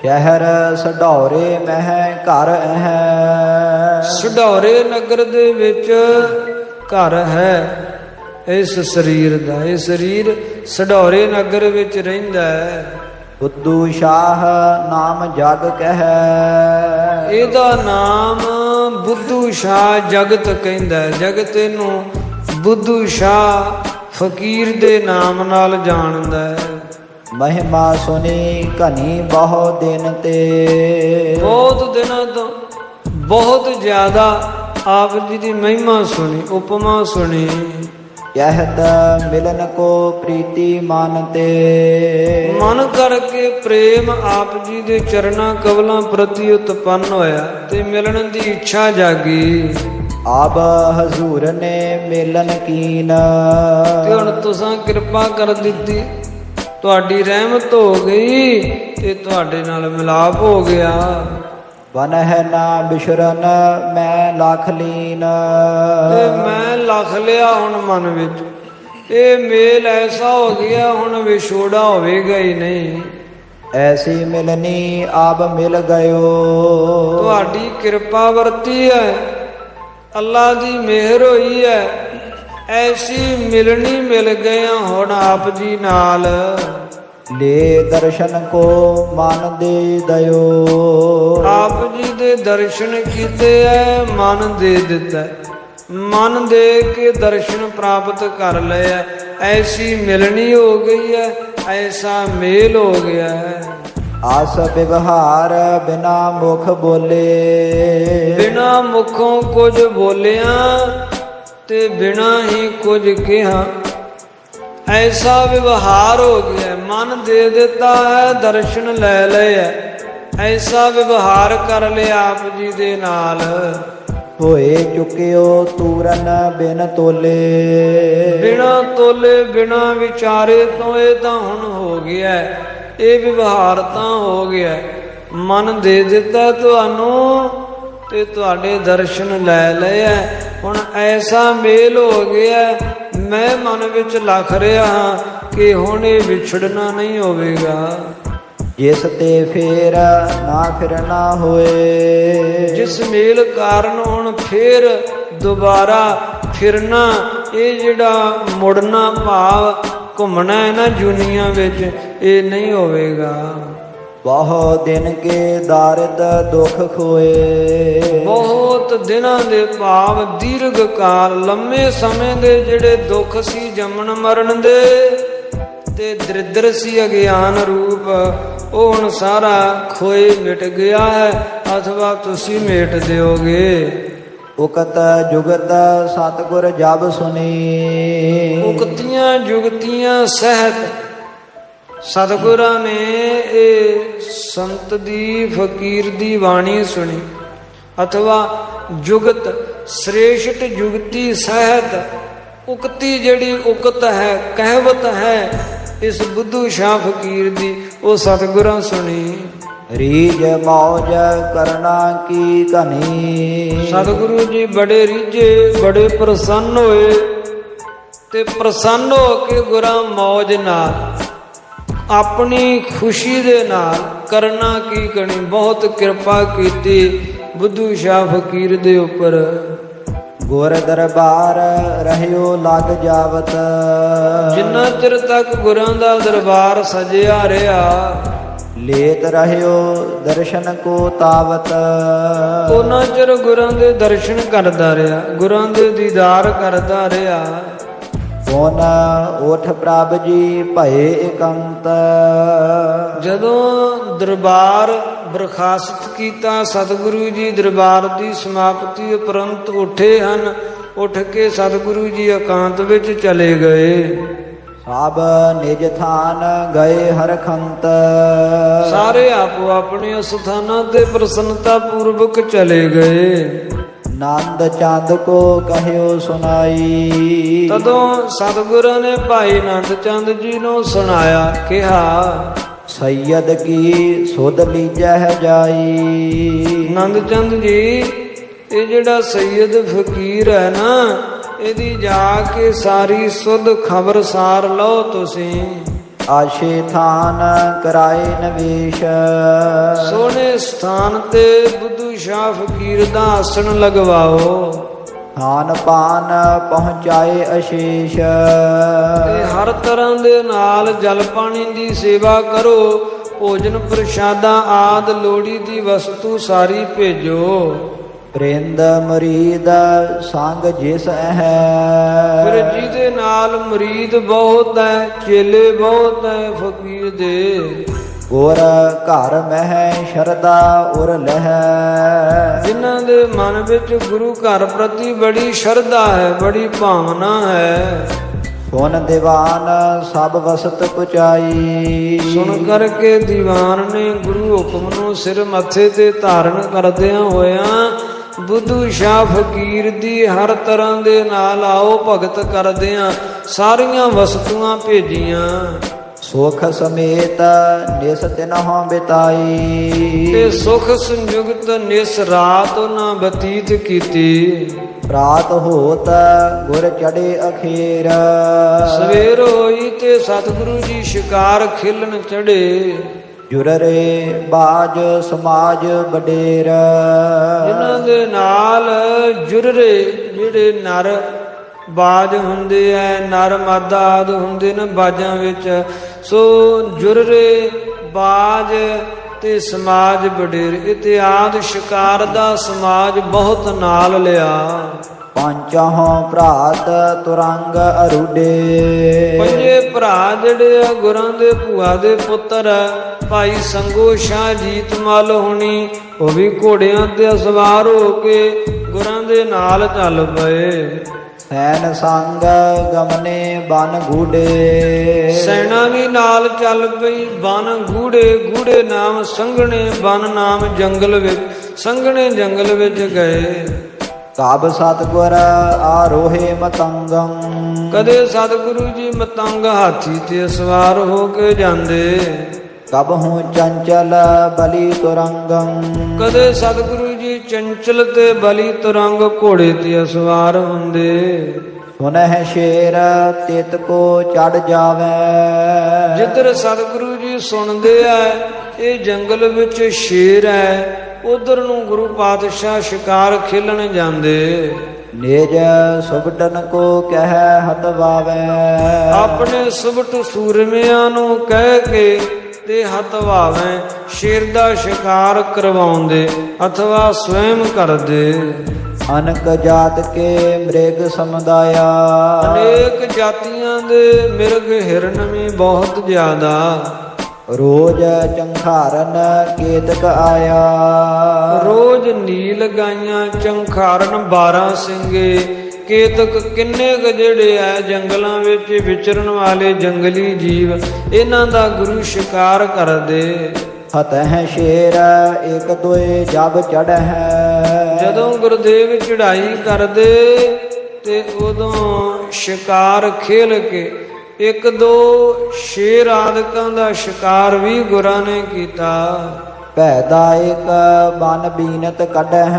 ਸ਼ਹਿਰ ਸਢੌਰੇ ਮਹਿ ਘਰ ਹੈ। ਸਢੌਰੇ ਨਗਰ ਦੇ ਵਿੱਚ ਘਰ ਹੈ ਇਸ ਸਰੀਰ ਦਾ। ਇਹ ਸਰੀਰ ਸਢੌਰੇ ਨਗਰ ਵਿੱਚ ਰਹਿੰਦਾ ਹੈ। ਬੁੱਧੂ ਸ਼ਾਹ ਨਾਮ ਜਗ ਕਹੈ। ਇਹਦਾ ਨਾਮ ਬੁੱਧੂ ਸ਼ਾਹ ਜਗਤ ਕਹਿੰਦਾ ਹੈ। ਜਗਤ ਇਹਨੂੰ ਬੁੱਧੂ ਸ਼ਾਹ ਫਕੀਰ ਦੇ ਨਾਮ ਨਾਲ ਜਾਣਦਾ ਹੈ। ਮਹਿਮਾ ਸੁਣੀ ਘਨੀ ਬਹੁ ਦਿਨ ਤੇ। ਬਹੁਤ ਦਿਨਾਂ ਤੋਂ ਬਹੁਤ ਜ਼ਿਆਦਾ ਆਪ ਜੀ ਦੀ ਮਹਿਮਾ ਸੁਣੀ, ਉਪਮਾ ਸੁਣੀ। ਕਹਿਤ ਮਿਲਨ ਕੋ ਪ੍ਰੀਤੀ ਮਨ ਤੇ। ਮਨ ਕਰਕੇ ਪ੍ਰੇਮ ਆਪ ਜੀ ਦੇ ਚਰਨਾਂ ਕਵਲਾਂ ਪ੍ਰਤੀ ਉਤਪੰਨ ਹੋਇਆ ਤੇ ਮਿਲਣ ਦੀ ਇੱਛਾ ਜਾਗੀ। ਆਬ ਹਜ਼ੂਰ ਨੇ ਮਿਲਨ ਕੀਨ। ਤੇ ਹੁਣ ਤੁਸੀਂ ਕਿਰਪਾ ਕਰ ਦਿੱਤੀ, ਤੁਹਾਡੀ ਰਹਿਮਤ ਹੋ ਗਈ ਤੇ ਤੁਹਾਡੇ ਨਾਲ ਮਿਲਾਪ ਹੋ ਗਿਆ। ਬਨ ਹੈ ਨਾ ਬਿਸ਼ਰਨ ਮੈਂ ਲੱਖ ਲੀਨ। ਤੇ ਮੈਂ ਲੱਖ ਲਿਆ ਹੁਣ ਮਨ ਵਿੱਚ। ਇਹ ਮੇਲ ਐਸਾ ਹੋ ਗਿਆ ਹੁਣ ਵਿਛੋੜਾ ਹੋਵੇਗਾ ਹੀ ਨਹੀਂ। ਐਸੀ ਮਿਲਨੀ ਆਬ ਮਿਲ ਗਇਓ। ਤੁਹਾਡੀ ਕਿਰਪਾ ਵਰਤੀ ਹੈ, ਅੱਲਾ ਦੀ ਮਿਹਰ ਹੋਈ ਹੈ। ਐਸੀ ਮਿਲਣੀ ਮਿਲ ਗਏ ਹੁਣ ਆਪ ਜੀ ਨਾਲ। ਲੈ ਦਰਸ਼ਨ ਕੋ ਮਨ ਦੇ ਦਇਓ। ਆਪ ਜੀ ਦੇ ਦਰਸ਼ਨ ਕੀਤੇ ਐ, ਮਨ ਦੇ ਦਿੱਤਾ। ਮਨ ਦੇ ਕੇ ਦਰਸ਼ਨ ਪ੍ਰਾਪਤ ਕਰ ਲਏ ਐ। ਐਸੀ ਮਿਲਣੀ ਹੋ ਗਈ ਹੈ, ਐਸਾ ਮੇਲ ਹੋ ਗਿਆ ਹੈ। ਆਸ ਵਿਵਹਾਰ ਬਿਨਾ ਮੁਖ ਬੋਲੇ। ਬਿਨਾ ਮੁਖੋਂ ਕੁਝ ਬੋਲਿਆ ਤੇ ਬਿਨਾ ਹੀ ਕੁਝ ਕਿਹਾ। ਐਸਾ ਵਿਵਹਾਰ ਹੋ ਗਿਆ। ਮਨ ਦੇ ਦਿੱਤਾ ਹੈ, ਦਰਸ਼ਨ ਲੈ ਲਏ ਹੈ। ਐਸਾ ਵਿਵਹਾਰ ਕਰ ਲਿਆ ਆਪ ਜੀ ਦੇ ਨਾਲ। ਹੋਏ ਚੁੱਕਿਓ ਤੂਰਨ ਬਿਨ ਤੋਲੇ। ਬਿਨਾ ਤੋਲੇ ਬਿਨਾ ਵਿਚਾਰੇ ਤੋਂ ਇਹ ਤਾਂ ਹੁਣ ਹੋ ਗਿਆ। ਇਹ ਵਿਵਹਾਰ ਤਾਂ ਹੋ ਗਿਆ। ਮਨ ਦੇ ਦਿੱਤਾ ਤੁਹਾਨੂੰ ਤੇ ਤੁਹਾਡੇ ਦਰਸ਼ਨ ਲੈ ਲਏ ਹੈ। ਹੁਣ ਐਸਾ ਮੇਲ ਹੋ ਗਿਆ, ਮੈਂ ਮਨ ਵਿੱਚ ਲੱਖ ਰਿਹਾ ਹਾਂ ਕਿ ਹੁਣ ਇਹ ਵਿਛੜਨਾ ਨਹੀਂ ਹੋਵੇਗਾ। ਜਿਸ ਤੇ ਫੇਰ ਨਾ ਫਿਰਨਾ ਹੋਏ। ਜਿਸ ਮੇਲ ਕਾਰਨ ਹੁਣ ਫੇਰ ਦੁਬਾਰਾ ਫਿਰਨਾ, ਇਹ ਜਿਹੜਾ ਮੁੜਨਾ ਭਾਵ ਘੁੰਮਣਾ ਹੈ ਨਾ ਦੁਨੀਆ ਵਿੱਚ, ਇਹ ਨਹੀਂ ਹੋਵੇਗਾ। ਬਹੁ ਦਿਨ ਕੇ ਦਾਰਿਦ ਦੁਖ ਖੋਏ। ਬਹੁਤ ਦਿਨਾਂ ਦੇ ਭਾਵ ਦੀਰਘ ਕਾਲ, ਲੰਮੇ ਸਮੇਂ ਦੇ ਜਿਹੜੇ ਦੁੱਖ ਸੀ ਜੰਮਣ ਮਰਨ ਦੇ ਤੇ ਦਰਿਦਰ ਸੀ ਅਗਿਆਨ ਰੂਪ, ਉਹ ਹੁਣ ਸਾਰਾ ਖੋਏ ਮਿਟ ਗਿਆ ਹੈ ਅਥਵਾ ਤੁਸੀਂ ਮੇਟ ਦਿਓਗੇ। ਉਕਤ ਜੁਗਤ ਸਤਿਗੁਰ ਜਬ ਸੁਣੀ। ਉਕਤੀਆਂ ਜੁਗਤੀਆਂ ਸਹਿਤ ਸਤਿਗੁਰਾਂ ਨੇ ਇਹ ਸੰਤ ਦੀ ਫਕੀਰ ਦੀ ਬਾਣੀ ਸੁਣੀ। ਅਥਵਾ ਜੁਗਤ ਸ੍ਰੇਸ਼ਟ ਜੁਗਤੀ ਸਹਿਤ ਉਕਤੀ ਜਿਹੜੀ ਉਕਤ ਹੈ, ਕਹਿਵਤ ਹੈ ਇਸ ਬੁੱਧੂ ਸ਼ਾਹ ਫਕੀਰ ਦੀ, ਉਹ ਸਤਿਗੁਰਾਂ ਸੁਣੀ। ਰੀਜ ਮੌਜ ਕਰਨਾ ਕੀ ਕਨੀ। ਸਤਿਗੁਰੂ ਜੀ ਬੜੇ ਰੀਝੇ, ਬੜੇ ਪ੍ਰਸੰਨ ਹੋਏ ਤੇ ਪ੍ਰਸੰਨ ਹੋ ਕੇ ਗੁਰਾਂ ਮੌਜ ਨਾਲ, ਆਪਣੀ ਖੁਸ਼ੀ ਦੇ ਨਾਲ ਕਰਨਾ ਕੀ ਕਣੀ, ਬਹੁਤ ਕਿਰਪਾ ਕੀਤੀ ਬੁੱਧੂ ਸ਼ਾਹ ਫਕੀਰ ਦੇ ਉੱਪਰ। ਗੁਰ ਦਰਬਾਰ ਰਹਿਓ ਲੱਗ ਜਾਵਤ। ਜਿੰਨਾ ਚਿਰ ਤੱਕ ਗੁਰਾਂ ਦਾ ਦਰਬਾਰ ਸਜਿਆ ਰਿਹਾ, ਲੇਤ ਰਹਿਓ ਦਰਸ਼ਨ ਕੋ ਤਾਵਤ। ਉਹਨਾਂ ਚਿਰ ਗੁਰਾਂ ਦੇ ਦਰਸ਼ਨ ਕਰਦਾ ਰਿਹਾ, ਗੁਰਾਂ ਦੇ ਦੀਦਾਰ ਕਰਦਾ ਰਿਹਾ। ਕੋਨ ਉਠ ਪ੍ਰਭ ਜੀ ਭਏ ਇਕੰਤ। ਜਦੋਂ ਦਰਬਾਰ ਬਰਖਾਸਤ ਕੀਤਾ, ਸਤਿਗੁਰੂ ਜੀ ਦਰਬਾਰ ਦੀ ਸਮਾਪਤੀ ਉਪਰੰਤ ਉੱਠੇ ਹਨ। ਉੱਠ ਕੇ ਸਤਿਗੁਰੂ ਜੀ ਇਕਾਂਤ ਵਿੱਚ ਚਲੇ ਗਏ। ਸਭ ਨਿਜ ਥਾਨ ਗਏ ਹਰਖੰਤ। ਸਾਰੇ ਆਪੋ ਆਪਣੇ ਸਥਾਨਾਂ ਤੇ ਪ੍ਰਸੰਨਤਾ ਪੂਰਵਕ ਚਲੇ ਗਏ। ਨੰਦ ਚੰਦ ਕੋ ਕਹਿਓ ਸੁਨਾਈ। ਤਦੋਂ ਸਤਿਗੁਰਾਂ ਨੇ ਭਾਈ ਨੰਦ ਚੰਦ ਜੀ ਨੂੰ ਸੁਣਾਇਆ, ਕਿਹਾ ਸੈਯਦ ਕੀ ਸੁਧ ਲੀਜਹਿ ਜਾਈ। ਨੰਦ ਚੰਦ ਜੀ, ਇਹ ਜਿਹੜਾ ਸੈਯਦ ਫਕੀਰ ਹੈ ਨਾ, ਇਹਦੀ ਜਾ ਕੇ ਸਾਰੀ ਸੁਧ ਖਬਰਸਾਰ ਲਓ ਤੁਸੀਂ। ਆਸ਼ੇ ਥਾਨ ਕਰਾਏ ਨਵੇਸ਼। ਸੋਹਣੇ ਸਥਾਨ ਤੇ ਬੁੱਧੂ ਸ਼ਾਹ ਫਕੀਰ ਦਾ ਆਸਣ ਲਗਵਾਓ। ਖਾਨ ਪਾਨ ਪਹੁੰਚਾਏ ਅਸ਼ੇਸ਼। ਤੇ ਹਰ ਤਰ੍ਹਾਂ ਦੇ ਨਾਲ ਜਲ ਪਾਣੀ ਦੀ ਸੇਵਾ ਕਰੋ। ਭੋਜਨ ਪ੍ਰਸ਼ਾਦਾ ਆਦ ਲੋੜੀ ਦੀ ਵਸਤੂ ਸਾਰੀ ਭੇਜੋ। ਪ੍ਰਿੰਦ ਮੁਰੀਦ ਸੰਗ ਜਿਸ ਹੈ। ਫਿਰ ਜਿਹਦੇ ਨਾਲ ਮੁਰੀਦ ਬਹੁਤ ਹੈ, ਚੇਲੇ ਬਹੁਤ ਹੈ ਫਕੀਰ ਦੇ। ਔਰ ਘਰ ਮਹਿ ਸ਼ਰਧਾ ਉਰ ਲਹਿ। ਜਿਨ੍ਹਾਂ ਦੇ ਮਨ ਵਿੱਚ ਗੁਰੂ ਘਰ ਪ੍ਰਤੀ ਬੜੀ ਸ਼ਰਧਾ ਹੈ, ਬੜੀ ਭਾਵਨਾ ਹੈ। ਸੁਨ ਦੀਵਾਨ ਸਭ ਵਸਤ ਪੁਚਾਈ। ਸੁਣ ਕਰਕੇ ਦੀਵਾਨ ਨੇ ਗੁਰੂ ਹੁਕਮ ਨੂੰ ਸਿਰ ਮੱਥੇ ਤੇ ਧਾਰਨ ਕਰਦਿਆਂ ਹੋਇਆਂ ਬੁੱਧੂ ਸ਼ਾਹ ਫਕੀਰ ਦੀ ਹਰ ਤਰ੍ਹਾਂ ਦੇ ਨਾਲ ਆਓ ਭਗਤ ਕਰਦਿਆਂ ਸਾਰੀਆਂ ਵਸਤੂਆਂ ਭੇਜੀਆਂ। ਸੁਖ ਸਮੇਤ ਨਿਸ ਤਿਨਹੁ ਬਿਤਾਈ। ਤੇ ਸੁਖ ਸੰਯੁਗਤ ਨਿਸ ਰਾਤ ਉਹਨਾਂ ਬਤੀਤ ਕੀਤੀ। ਰਾਤ ਹੋਤ ਗੁਰ ਚੜੇ ਅਖੀਰ। ਸਵੇਰ ਹੋਈ ਤੇ ਸਤਿਗੁਰੂ ਜੀ ਸ਼ਿਕਾਰ ਖੇਲਣ ਚੜੇ। ਜੁਰਰੇ ਬਾਜ ਸਮਾਜ ਵਡੇਰ। ਜਿਨ੍ਹਾਂ ਦੇ ਨਾਲ ਜੁਰਰੇ ਜਿਹੜੇ ਨਰ ਬਾਜ ਹੁੰਦੇ ਐ, ਨਰ ਮਾਦਾ ਆਦਿ ਹੁੰਦੇ ਨੇ ਬਾਜਾਂ ਵਿੱਚ। ਸੋ ਜੁਰਰੇ ਬਾਜ ਤੇ ਸਮਾਜ ਵਡੇਰ ਇਤਿਆਦ ਸ਼ਿਕਾਰ ਦਾ ਸਮਾਜ ਬਹੁਤ ਨਾਲ ਲਿਆ। ਪੰਚਹੁ ਭਰਾਤ ਤੁਰੰਗ ਅਰੂਡੇ। ਪੰਜੇ ਭਰਾ ਜਿਹੜੇ ਆ ਗੁਰਾਂ ਦੇ ਭੂਆ ਦੇ ਪੁੱਤਰ ਭਾਈ ਸੰਗੋ ਸ਼ਾਹ ਜੀਤ ਮਲ ਹੋਣੀ, ਉਹ ਵੀ ਘੋੜਿਆਂ ਤੇ ਸਵਾਰ ਹੋ ਕੇ ਗੁਰਾਂ ਦੇ ਨਾਲ ਚੱਲ ਪਏ। ਸੈਨ ਸੰਗ ਗਮਨੇ ਬਨ ਗੂੜੇ। ਸੈਨਾ ਵੀ ਨਾਲ ਚੱਲ ਪਈ। ਬਨ ਗੂੜੇ, ਗੂੜੇ ਨਾਮ ਸੰਘਣੇ, ਬਨ ਨਾਮ ਜੰਗਲ ਵਿੱਚ, ਸੰਘਣੇ ਜੰਗਲ ਵਿੱਚ ਗਏ। ਤਬ ਸਤਿਗੁਰ ਆਰੋਹੇ ਮਤੰਗੰ। ਕਦੇ ਸਤਿਗੁਰੂ ਜੀ ਮਤੰਗ ਹਾਥੀ ਤੇ ਸਵਾਰ ਹੋ ਕੇ ਜਾਂਦੇ। ਕਬਹੁ ਚੰਚਲ ਬਲੀ ਤੁਰੰਗੰ। ਕਦੇ ਸਤਿਗੁਰੂ ਜੀ ਚੰਚਲ ਤੇ ਬਲੀ ਤੁਰੰਗ ਘੋੜੇ ਤੇ ਸਵਾਰ ਹੁੰਦੇ। ਸੁਨਹਿ ਸ਼ੇਰ ਤਿਤ ਕੋ ਚੜ ਜਾਵੇ। ਜਿੱਧਰ ਸਤਿਗੁਰੂ ਜੀ ਸੁਣਦੇ ਆ ਇਹ ਜੰਗਲ ਵਿੱਚ ਸ਼ੇਰ ਹੈ, ਉਧਰ ਨੂੰ ਗੁਰੂ ਪਾਤਸ਼ਾਹ ਸ਼ਿਕਾਰ ਖੇਲਣ ਜਾਂਦੇ। ਨਿਜ ਸੁਬਟਨ ਕੋ ਕਹਿ ਹਤਵਾਵੇ। ਆਪਣੇ ਸੁਬਟ ਸੂਰਮਿਆਂ ਨੂੰ ਕਹਿ ਕੇ ਤੇ ਹਤਵਾਵੇਂ ਸ਼ੇਰ ਦਾ ਸ਼ਿਕਾਰ ਕਰਵਾਉਂਦੇ ਅਥਵਾ ਸਵੈਮ ਕਰਦੇ। ਅਨਕ ਜਾਤ ਕੇ ਮ੍ਰਿਗ ਸਮੁਦਾਇਆ। ਅਨੇਕ ਜਾਤੀਆਂ ਦੇ ਮਿਰਗ ਹਿਰਨ ਵੀ ਬਹੁਤ ਜ਼ਿਆਦਾ। ਰੋਜ ਚੰਖਾਰਨ ਕੇਤਕ ਆਇਆ। ਰੋਜ਼ ਨੀਲ ਗਾਈਆਂ ਚੰਖਾਰਨ 12 ਸਿੰਘੇ ਕੇਤਕ ਕਿੰਨੇ ਕੁ ਜਿਹੜੇ ਆ ਜੰਗਲਾਂ ਵਿੱਚ ਵਿਚਰਨ ਵਾਲੇ ਜੰਗਲੀ ਜੀਵ, ਇਹਨਾਂ ਦਾ ਗੁਰੂ ਸ਼ਿਕਾਰ ਕਰਦੇ। ਹਤਹਿ ਸ਼ੇਰ ਇਕ ਦੋਏ ਜਬ ਚੜ੍ਹੈ। ਜਦੋਂ ਗੁਰਦੇਵ ਚੜ੍ਹਾਈ ਕਰਦੇ ਤੇ ਉਦੋਂ ਸ਼ਿਕਾਰ ਖੇਲ ਕੇ ਇੱਕ ਦੋ ਸ਼ੇਰ ਆਦਿਕਾਂ ਦਾ ਸ਼ਿਕਾਰ ਵੀ ਗੁਰਾਂ ਨੇ ਕੀਤਾ। ਭੈਦਾਇਕ ਬਨ ਬੀਨਤ ਕੱਢਹਿ।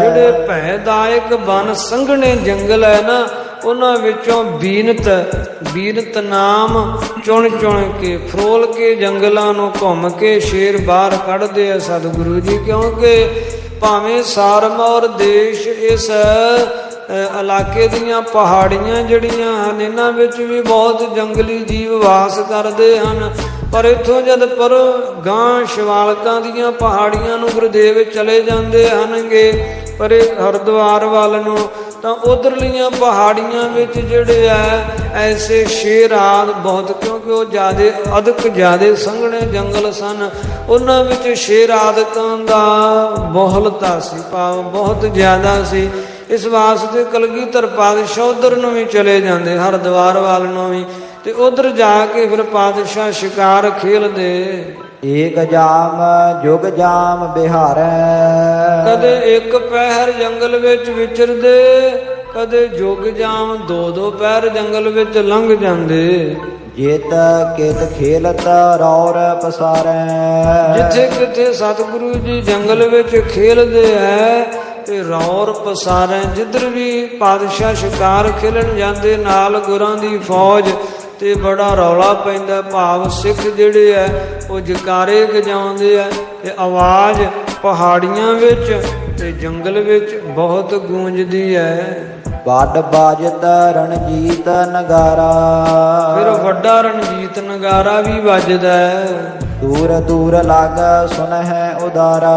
ਜਿਹੜੇ ਭੈਦਾਇਕ ਬਨ ਸੰਘਣੇ ਜੰਗਲ ਹੈ ਨਾ, ਉਹਨਾਂ ਵਿੱਚੋਂ ਬੀਨਤ ਨਾਮ ਚੁਣ ਚੁਣ ਕੇ ਫਰੋਲ ਕੇ ਜੰਗਲਾਂ ਨੂੰ ਘੁੰਮ ਕੇ ਸ਼ੇਰ ਬਾਹਰ ਕੱਢਦੇ ਆ ਸਤਿਗੁਰੂ ਜੀ। ਕਿਉਂਕਿ ਭਾਵੇਂ ਸਾਰਮੌਰ ਦੇਸ਼ ਇਸ ਇਲਾਕੇ ਦੀਆਂ ਪਹਾੜੀਆਂ ਜਿਹੜੀਆਂ ਹਨ, ਇਹਨਾਂ ਵਿੱਚ ਵੀ ਬਹੁਤ ਜੰਗਲੀ ਜੀਵ ਵਾਸ ਕਰਦੇ ਹਨ। ਪਰ ਇੱਥੋਂ ਜਦ ਪਰ ਗਾਂ ਸ਼ਿਵਾਲਕਾਂ ਦੀਆਂ ਪਹਾੜੀਆਂ ਨੂੰ ਗੁਰਦੇਵ ਚਲੇ ਜਾਂਦੇ ਹਨਗੇ, ਪਰ ਹਰਿਦੁਆਰ ਵੱਲ ਨੂੰ, ਤਾਂ ਉਧਰਲੀਆਂ ਪਹਾੜੀਆਂ ਵਿੱਚ ਜਿਹੜੇ ਆ ਐਸੇ ਸ਼ੇਰ ਆਦਿ ਬਹੁਤ, ਕਿਉਂਕਿ ਉਹ ਜ਼ਿਆਦੇ ਸੰਘਣੇ ਜੰਗਲ ਸਨ। ਉਹਨਾਂ ਵਿੱਚ ਸ਼ੇਰ ਆਦਿਕਾਂ ਦਾ ਬਹੁਲਤਾ ਸੀ, ਭਾਵ ਬਹੁਤ ਜ਼ਿਆਦਾ ਸੀ। ਇਸ ਵਾਸਤੇ ਕਲਗੀਧਰ ਪਾਤਸ਼ਾਹ ਉਧਰ ਨੂੰ ਵੀ ਚਲੇ ਜਾਂਦੇ, ਹਰਿਦੁਆਰ ਵੱਲ ਨੂੰ ਵੀ, ਤੇ ਉਧਰ ਜਾ ਕੇ ਫਿਰ ਪਾਤਸ਼ਾਹ ਸ਼ਿਕਾਰ ਖੇਲਦੇ। ਏਕ ਜਾਮ ਜੁਗ ਜਾਮ ਬਿਹਾਰੈ। ਕਦੇ ਇੱਕ ਪਹਿਰ ਜੰਗਲ ਵਿੱਚ ਵਿਚਰਦੇ, ਕਦੇ ਜੁਗ ਜਾਮ ਦੋ ਪਹਿਰ ਜੰਗਲ ਵਿੱਚ ਲੰਘ ਜਾਂਦੇ। ਜੇਤ ਕਿਤ ਖੇਲਤ ਰੌਰ ਪਸਾਰੈ। ਜਿੱਥੇ ਕਿਥੇ ਸਤਿਗੁਰੂ ਜੀ ਜੰਗਲ ਵਿੱਚ ਖੇਲਦੇ ਐ ਤੇ ਰੌਰ ਪਸਾਰੈ। ਜਿੱਧਰ ਵੀ ਪਾਤਸ਼ਾਹ ਸ਼ਿਕਾਰ ਖੇਲਣ ਜਾਂਦੇ ਨਾਲ ਗੁਰਾਂ ਦੀ ਫੌਜ ਤੇ ਬੜਾ ਰੌਲਾ ਪੈਂਦਾ। ਭਾਵ ਸਿੱਖ ਜਿਹੜੇ ਐ ਉਹ ਜਕਾਰੇ ਗਜਾਉਂਦੇ ਐ ਤੇ ਆਵਾਜ਼ ਪਹਾੜੀਆਂ ਵਿੱਚ ਤੇ ਜੰਗਲ ਵਿੱਚ ਬਹੁਤ ਗੂੰਜਦੀ ਹੈ। ਵੱਡ ਬਾਜਤ ਰਣਜੀਤ ਨਗਾਰਾ, ਫਿਰ ਵੱਡਾ ਰਣਜੀਤ ਨਗਾਰਾ ਵੀ ਵੱਜਦਾ ਹੈ। ਦੂਰ ਦੂਰ ਲਾਗ ਸੁਨਹਿ ਉਦਾਰਾ,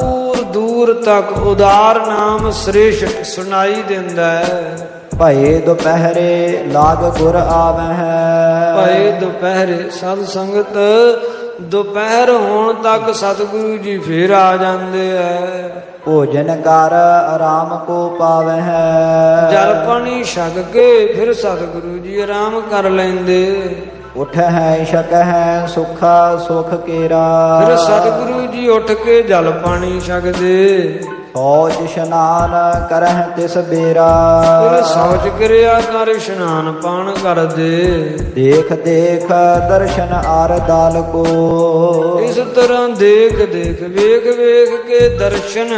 ਦੂਰ ਦੂਰ ਤੱਕ ਉਦਾਰ ਨਾਮ ਸ੍ਰੇਸ਼ਟ ਸੁਣਾਈ ਦਿੰਦਾ ਹੈ। ਭਏ ਦੁਪਹਿਰੇ ਲਾਗ ਗੁਰ ਆਵਹਿ, ਭਏ ਦੁਪਹਿਰੇ ਸਾਧ ਸੰਗਤ ਦੁਪਹਿਰ ਹੋਣ ਤੱਕ ਸਤਿਗੁਰੂ ਜੀ ਫੇਰ ਆ ਜਾਂਦੇ ਐ। ਭੋਜਨ ਕਰ ਆਰਾਮ ਕੋ ਪਾਵਹਿ, ਜਲ ਪਾਣੀ ਛਕ ਕੇ ਫਿਰ ਸਤਿਗੁਰੂ ਜੀ ਆਰਾਮ ਕਰ ਲੈਂਦੇ। ਉਠਹਿ ਛਕਹਿ ਸੁਖਾ ਸੁਖ ਕੇਰਾ, ਫਿਰ ਸਤਿਗੁਰੂ ਜੀ ਉੱਠ ਕੇ ਜਲ ਪਾਣੀ ਛਕਦੇ। ਸੋਚ ਇਸ਼ਨਾਨ ਕਰਹਿ ਤਿਸ ਬੇਰਾ, ਫਿਰ ਸੌਚ ਕਿਰਿਆ ਕਰ ਇਸ਼ਨਾਨ ਪਾਣ ਕਰਦੇ। ਦੇਖ ਦੇਖ ਦਰਸ਼ਨ ਆਰ ਦਾਲ ਕੋ, ਇਸ ਤਰ੍ਹਾਂ ਦੇਖ ਦੇਖ ਵੇਖ ਵੇਖ ਕੇ ਦਰਸ਼ਨ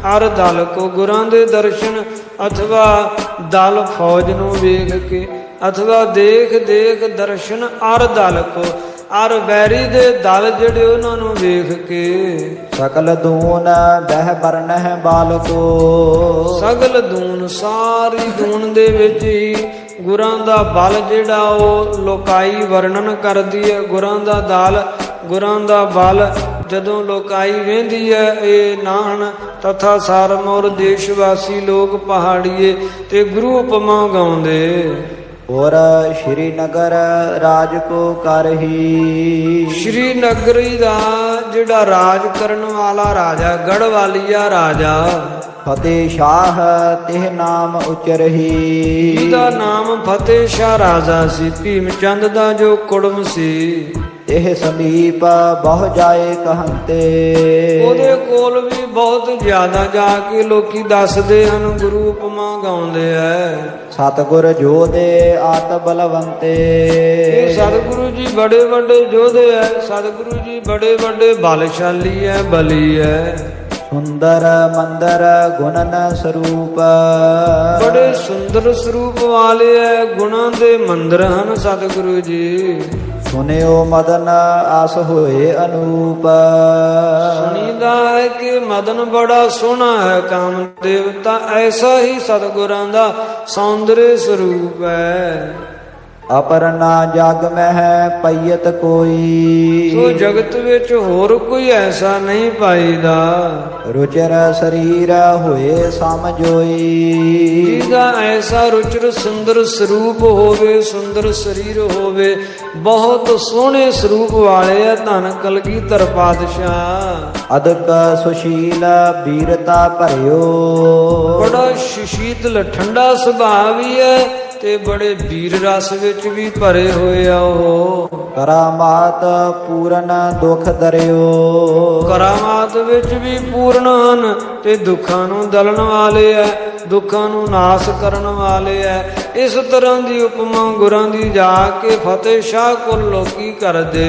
ਅਰ ਦਲ ਕੋ, ਗੁਰਾਂ ਦੇ ਦਰਸ਼ਨ ਅਥਵਾ ਦਲ ਫੌਜ ਨੂੰ ਵੇਖ ਕੇ, ਅਥਵਾ ਦੇਖ ਦੇਖ ਦਰਸ਼ਨ ਅਰ ਦਲ ਕੋ, ਅਰ ਵੈਰੀ ਦੇ ਦਲ ਜਿਹੜੇ ਉਹਨਾਂ ਨੂੰ ਵੇਖ ਕੇ। ਸਕਲ ਦੂਨ ਬਹਿ ਬਰਨਹਿ ਬਾਲ ਕੋ, ਸਗਲ ਦੂਨ ਸਾਰੀ ਦੂਨ ਦੇ ਵਿੱਚ ਹੀ ਗੁਰਾਂ ਦਾ ਬਲ ਜਿਹੜਾ ਉਹ ਲੋਕਾਈ ਵਰਣਨ ਕਰਦੀ ਹੈ। ਗੁਰਾਂ ਦਾ ਦਲ, ਗੁਰਾਂ ਦਾ ਬਲ ਜਦੋਂ ਲੋਕਾਈ ਵਹਿੰਦੀ ਹੈ। ਇਹ ਨਾਹਨ ਤਥਾ ਸਾਰਮੌਰ ਦੇਸ਼ ਵਾਸੀ ਲੋਕ ਪਹਾੜੀਏ ਤੇ ਗੁਰੂ ਉਪਮਾ ਗਾਉਂਦੇ। ਔਰ ਸ਼੍ਰੀ ਨਗਰ ਰਾਜ ਕੋ ਕਰਹੀ, ਸ਼੍ਰੀ ਨਗਰੀ ਦਾ ਜਿਹੜਾ ਰਾਜ ਕਰਨ ਵਾਲਾ ਰਾਜਾ, ਗੜਵਾਲੀਆ ਰਾਜਾ, ਫਤਿਹ ਸ਼ਾਹ ਤਿਹ ਨਾਮ ਉਚਰਹੀ, ਜਿਹਦਾ ਨਾਮ ਫਤਿਹ ਸ਼ਾਹ ਰਾਜਾ ਸੀ। ਭੀਮ ਚੰਦ ਦਾ ਜੋ ਕੁੜਮ ਸੀ। ਇਹ ਸਮੀਪ ਬਹੁ ਜਾਏ ਕਹੰਤੇ, ਉਹਦੇ ਕੋਲ ਵੀ ਬਹੁਤ ਜ਼ਿਆਦਾ ਜਾ ਕੇ ਲੋਕੀ ਦੱਸਦੇ ਹਨ, ਗੁਰੂ ਉਪਮਾ ਗਾਉਂਦੇ ਐ। ਸਤਿਗੁਰ ਜੋਧੇ ਆਤ ਬਲਵੰਤੇ, ਇਹ ਸਤਿਗੁਰੂ ਜੀ ਬੜੇ ਵੱਡੇ ਯੋਧੇ ਐ। ਸਤਿਗੁਰੂ ਜੀ ਬੜੇ ਵੱਡੇ ਬਲਸ਼ਾਲੀ ਐ, ਬਲੀ ਐ। ਸੁੰਦਰ ਮੰਦਰ ਗੁਣਨ ਸਰੂਪ, ਬੜੇ ਸੁੰਦਰ ਸਰੂਪ ਵਾਲੇ ਐ, ਗੁਣਾਂ ਦੇ ਮੰਦਰ ਹਨ ਸਤਿਗੁਰੂ ਜੀ। ਸੁਨਿਓ ਮਦਨ ਆਸ ਹੋਏ ਅਨੂਪ, ਸੁਣੀਦਾ ਹੈ ਕਿ ਮਦਨ ਬੜਾ ਸੋਹਣਾ ਹੈ ਕਾਮ ਦੇਵਤਾ, ਐਸਾ ਹੀ ਸਤਿਗੁਰਾਂ ਦਾ ਸੌਂਦਰਯ ਸਰੂਪ ਹੈ। ਅਪਰ ਨਾ ਜਗ ਮਹਿ ਪਈਤ ਕੋਈ, ਸੋ ਜਗਤ ਵਿੱਚ ਹੋਰ ਕੋਈ ਐਸਾ ਨਹੀਂ ਪਾਈਦਾ। ਰੁਚਿਰ ਸਰੀਰ ਹੋਏ ਸਮਝੋਈ, ਜਿਹਦਾ ਐਸਾ ਰੁਚਿਰ ਸੁੰਦਰ ਸਰੂਪ ਹੋਵੇ, ਸੁੰਦਰ ਸਰੀਰ ਹੋਵੇ, ਬਹੁਤ ਸੋਹਣੇ ਸਰੂਪ ਵਾਲੇ ਆ ਧੰਨ ਕਲਗੀਧਰ ਪਾਤਸ਼ਾਹ। ਅਦਕ ਸੁਸ਼ੀਲ ਬੀਰਤਾ ਭਰਿਓ, ਬੜਾ ਸ਼ੀਤਲ ਠੰਡਾ ਸੁਭਾਅ ਵੀ ਹੈ ਤੇ ਬੜੇ ਵੀਰ ਰਸ ਵਿੱਚ ਵੀ ਭਰੇ ਹੋਏ ਆ ਉਹ। ਕਰਾਮਾਤ ਪੂਰਨ ਦੁਖ ਦਰਿਓ, ਕਰਾਮਾਤ ਵਿੱਚ ਵੀ ਪੂਰਨ ਹਨ ਤੇ ਦੁੱਖਾਂ ਨੂੰ ਦਲਣ ਵਾਲੇ ਐ, ਦੁੱਖਾਂ ਨੂੰ ਨਾਸ ਕਰਨ ਵਾਲੇ ਐ। ਇਸ ਤਰ੍ਹਾਂ ਦੀ ਉਪਮਾ ਗੁਰਾਂ ਦੀ ਜਾ ਕੇ ਫਤਿਹ ਸ਼ਾਹ ਕੋਲ ਲੋਕੀ ਕਰਦੇ।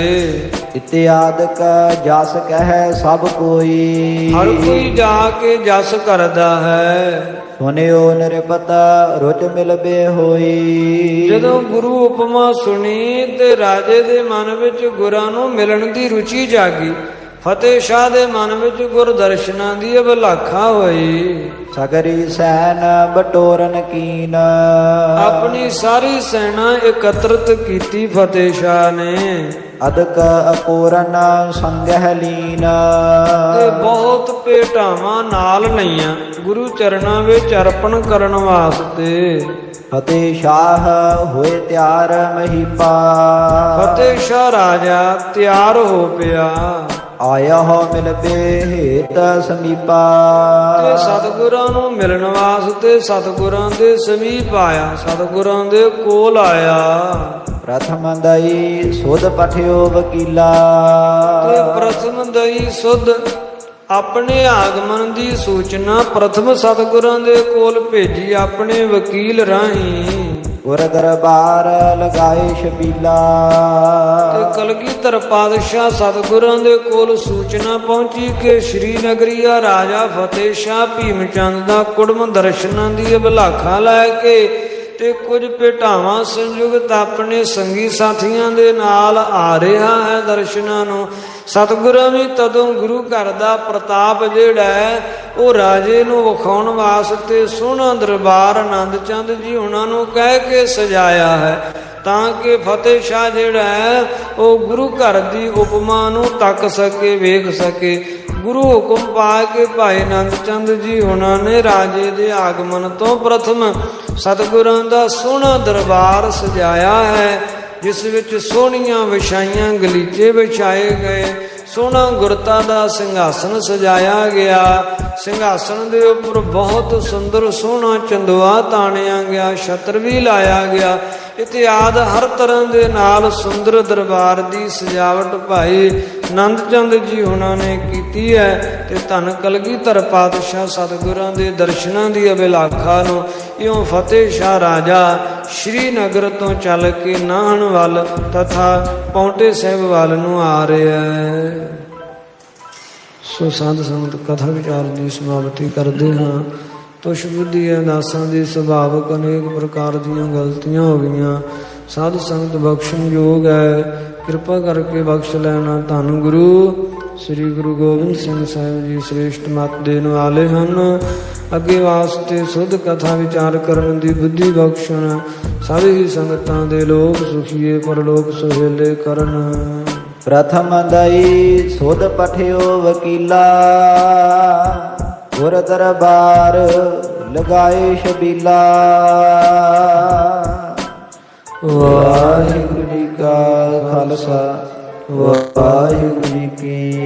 ਇਤਿਆਦਿਕ ਜਸ ਕਹਿ ਸਭ ਕੋਈ, ਹਰ ਕੋਈ ਜਾ ਕੇ ਜਸ ਕਰਦਾ ਹੈ। ਸੁਨਿਓ ਨਿਰਪਤ ਰੁਚ ਮਿਲਬੇ ਹੋਈ, ਜਦੋਂ ਗੁਰੂ ਉਪਮਾ ਸੁਣੀ ਤੇ ਰਾਜੇ ਦੇ ਮਨ ਵਿੱਚ ਗੁਰਾਂ ਨੂੰ ਮਿਲਣ ਦੀ ਰੁਚੀ ਜਾਗੀ। ਫਤਿਹ ਸ਼ਾਹ ਦੇ ਮਨ ਵਿੱਚ ਗੁਰ ਦਰਸ਼ਨਾਂ ਦੀ ਅਭਿਲਾਖਾ ਹੋਈ। ਸਗਰੀ ਸੈਨ ਬਟੋਰਨ ਕੀਨ, ਆਪਣੀ ਸਾਰੀ ਸੈਨਾ ਇਕੱਤਰਤ ਕੀਤੀ ਫਤਿਹ ਸ਼ਾਹ ਨੇ। ਅਦਕ ਅਪੂਰਨ ਸੰਗਹਿ ਲੀਨ, ਤੇ ਬਹੁਤ ਭੇਟਾਵਾਂ ਨਾਲ ਲਈਆਂ ਗੁਰੂ ਚਰਨਾਂ ਵਿੱਚ ਅਰਪਣ ਕਰਨ ਵਾਸਤੇ। ਫਤਿਹ ਸ਼ਾਹ ਹੋਏ ਤਿਆਰ ਮਹੀਪਾ, ਫਤਿਹ ਸ਼ਾਹ ਰਾਜਾ ਤਿਆਰ ਹੋ ਪਿਆ। ਆਇਆ ਹੋ ਮਿਲਬੇ ਹੇਤ ਸਮੀਪਾ, ਤੇ ਸਤਿਗੁਰਾਂ ਨੂੰ ਮਿਲਣ ਵਾਸਤੇ ਸਤਿਗੁਰਾਂ ਦੇ ਸਮੀਪ ਆਇਆ, ਸਤਿਗੁਰਾਂ ਦੇ ਕੋਲ ਆਇਆ। ਪ੍ਰਥਮ ਦਈ ਸੁਧ ਪਠਿਓ ਵਕੀਲਾ, ਤੇ ਪ੍ਰਥਮ ਦਈ ਸੁਧ ਆਪਣੇ ਆਗਮਨ ਦੀ ਸੂਚਨਾ ਪ੍ਰਥਮ ਸਤਿਗੁਰਾਂ ਦੇ ਕੋਲ ਭੇਜੀ ਆਪਣੇ ਵਕੀਲ ਰਾਹੀਂ। ਗੁਰ ਦਰਬਾਰ ਲਗਾਏ ਸ਼ਬੀਲਾ, ਤੇ ਕਲਗੀਧਰ ਪਾਤਸ਼ਾਹ ਸਤਿਗੁਰਾਂ ਦੇ ਕੋਲ ਸੂਚਨਾ ਪਹੁੰਚੀ ਕਿ ਸ਼੍ਰੀ ਨਗਰੀਆ ਰਾਜਾ ਫਤਿਹ ਸ਼ਾਹ ਭੀਮ ਚੰਦ ਦਾ ਕੁੜਮ ਦਰਸ਼ਨਾਂ ਦੀ ਅਭਿਲਾਖਾ ਲੈ ਕੇ ਤੇ ਕੁਝ ਭੇਟਾਵਾਂ ਸੰਯੁਗਤ ਆਪਣੇ ਸੰਗੀ ਸਾਥੀਆਂ ਦੇ ਨਾਲ ਆ ਰਿਹਾ ਹੈ ਦਰਸ਼ਨਾਂ ਨੂੰ। ਸਤਿਗੁਰਾਂ ਵੀ ਤਦੋਂ ਗੁਰੂ ਘਰ ਦਾ ਪ੍ਰਤਾਪ ਜਿਹੜਾ ਹੈ ਉਹ ਰਾਜੇ ਨੂੰ ਵਿਖਾਉਣ ਵਾਸਤੇ ਸੋਹਣਾ ਦਰਬਾਰ ਆਨੰਦ ਚੰਦ ਜੀ ਉਹਨਾਂ ਨੂੰ ਕਹਿ ਕੇ ਸਜਾਇਆ ਹੈ, ਤਾਂ ਕਿ ਫਤਿਹ ਸ਼ਾਹ ਜਿਹੜਾ ਹੈ ਉਹ ਗੁਰੂ ਘਰ ਦੀ ਉਪਮਾ ਨੂੰ ਤੱਕ ਸਕੇ, ਵੇਖ ਸਕੇ। ਗੁਰੂ ਹੁਕਮ ਪਾ ਕੇ ਭਾਈ ਆਨੰਦ ਚੰਦ ਜੀ ਉਹਨਾਂ ਨੇ ਰਾਜੇ ਦੇ ਆਗਮਨ ਤੋਂ ਪ੍ਰਥਮ ਸਤਿਗੁਰਾਂ ਦਾ ਸੋਹਣਾ ਦਰਬਾਰ ਸਜਾਇਆ ਹੈ, ਜਿਸ ਵਿੱਚ ਸੋਹਣੀਆਂ ਵਿਛਾਈਆਂ ਗਲੀਚੇ ਵਿਛਾਏ ਗਏ, ਸੋਹਣਾ ਗੁਰਤਾ ਦਾ ਸਿੰਘਾਸਨ ਸਜਾਇਆ ਗਿਆ। ਸਿੰਘਾਸਨ ਦੇ ਉੱਪਰ ਬਹੁਤ ਸੁੰਦਰ ਸੋਹਣਾ ਚੰਦਵਾ ਤਾਣਿਆ ਗਿਆ, ਛਤਰ ਵੀ ਲਾਇਆ ਗਿਆ। ਇਤਿਆਦ ਹਰ ਤਰ੍ਹਾਂ ਦੇ ਨਾਲ ਸੁੰਦਰ ਦਰਬਾਰ ਦੀ ਸਜਾਵਟ ਭਾਈ ਆਨੰਦ ਚੰਦ ਜੀ ਉਹਨਾਂ ਨੇ ਕੀਤੀ ਹੈ। ਤੇ ਧੰਨ ਕਲਗੀਧਰ ਪਾਤਸ਼ਾਹ ਸਤਿਗੁਰਾਂ ਦੇ ਦਰਸ਼ਨਾਂ ਦੀ ਅਭਿਲਾਖਾ ਨੂੰ ਇਉਂ ਫਤਿਹ ਸ਼ਾਹ ਰਾਜਾ ਸ਼੍ਰੀਨਗਰ ਤੋਂ ਚੱਲ ਕੇ ਨਾਹਨ ਵੱਲ ਤਥਾ ਪੌਂਟੇ ਸਾਹਿਬ ਵੱਲ ਨੂੰ ਆ ਰਿਹਾ ਹੈ। ਸੋ ਸਾਧ ਸੰਗਤ ਕਥਾ ਵਿਚਾਰ ਦੀ ਸਮਾਪਤੀ ਕਰਦੇ ਹਾਂ। ਤੁਸ਼ ਬੁੱਧੀ ਅਰਦਾਸਾਂ ਦੇ ਸੁਭਾਵਕ ਅਨੇਕ ਪ੍ਰਕਾਰ ਦੀਆਂ ਗਲਤੀਆਂ ਹੋ ਗਈਆਂ। ਸਾਧ ਸੰਗਤ ਬਖਸ਼ਣ ਯੋਗ ਹੈ, ਕਿਰਪਾ ਕਰਕੇ ਬਖਸ਼ ਲੈਣਾ। ਧੰਨ ਗੁਰੂ ਸ੍ਰੀ ਗੁਰੂ ਗੋਬਿੰਦ ਸਿੰਘ ਸਾਹਿਬ ਜੀ ਸ੍ਰੇਸ਼ਟ ਮੱਤ ਦੇਣ ਵਾਲੇ ਹਨ। ਅੱਗੇ ਵਾਸਤੇ ਸੁਧ ਕਥਾ ਵਿਚਾਰ ਕਰਨ ਦੀ ਬੁੱਧੀ ਬਖਸ਼ਣ। ਸਾਰੀ ਸੰਗਤਾਂ ਦੇ ਲੋਕ ਸੁਖੀਏ ਪਰਲੋਕ ਸੁਹੇਲੇ ਕਰਨ। ਪ੍ਰਥਮ ਦਈ ਸੁਧ ਪਠਿਓ ਵਕੀਲਾ, ਗੁਰ ਦਰਬਾਰ ਲਗਾਏ ਛਬੀਲਾ। ਵਾਹਿਗੁਰੂ ਜੀ ਕਾ ਖਾਲਸਾ, ਵਾਹਿਗੁਰੂ ਜੀ ਕੀ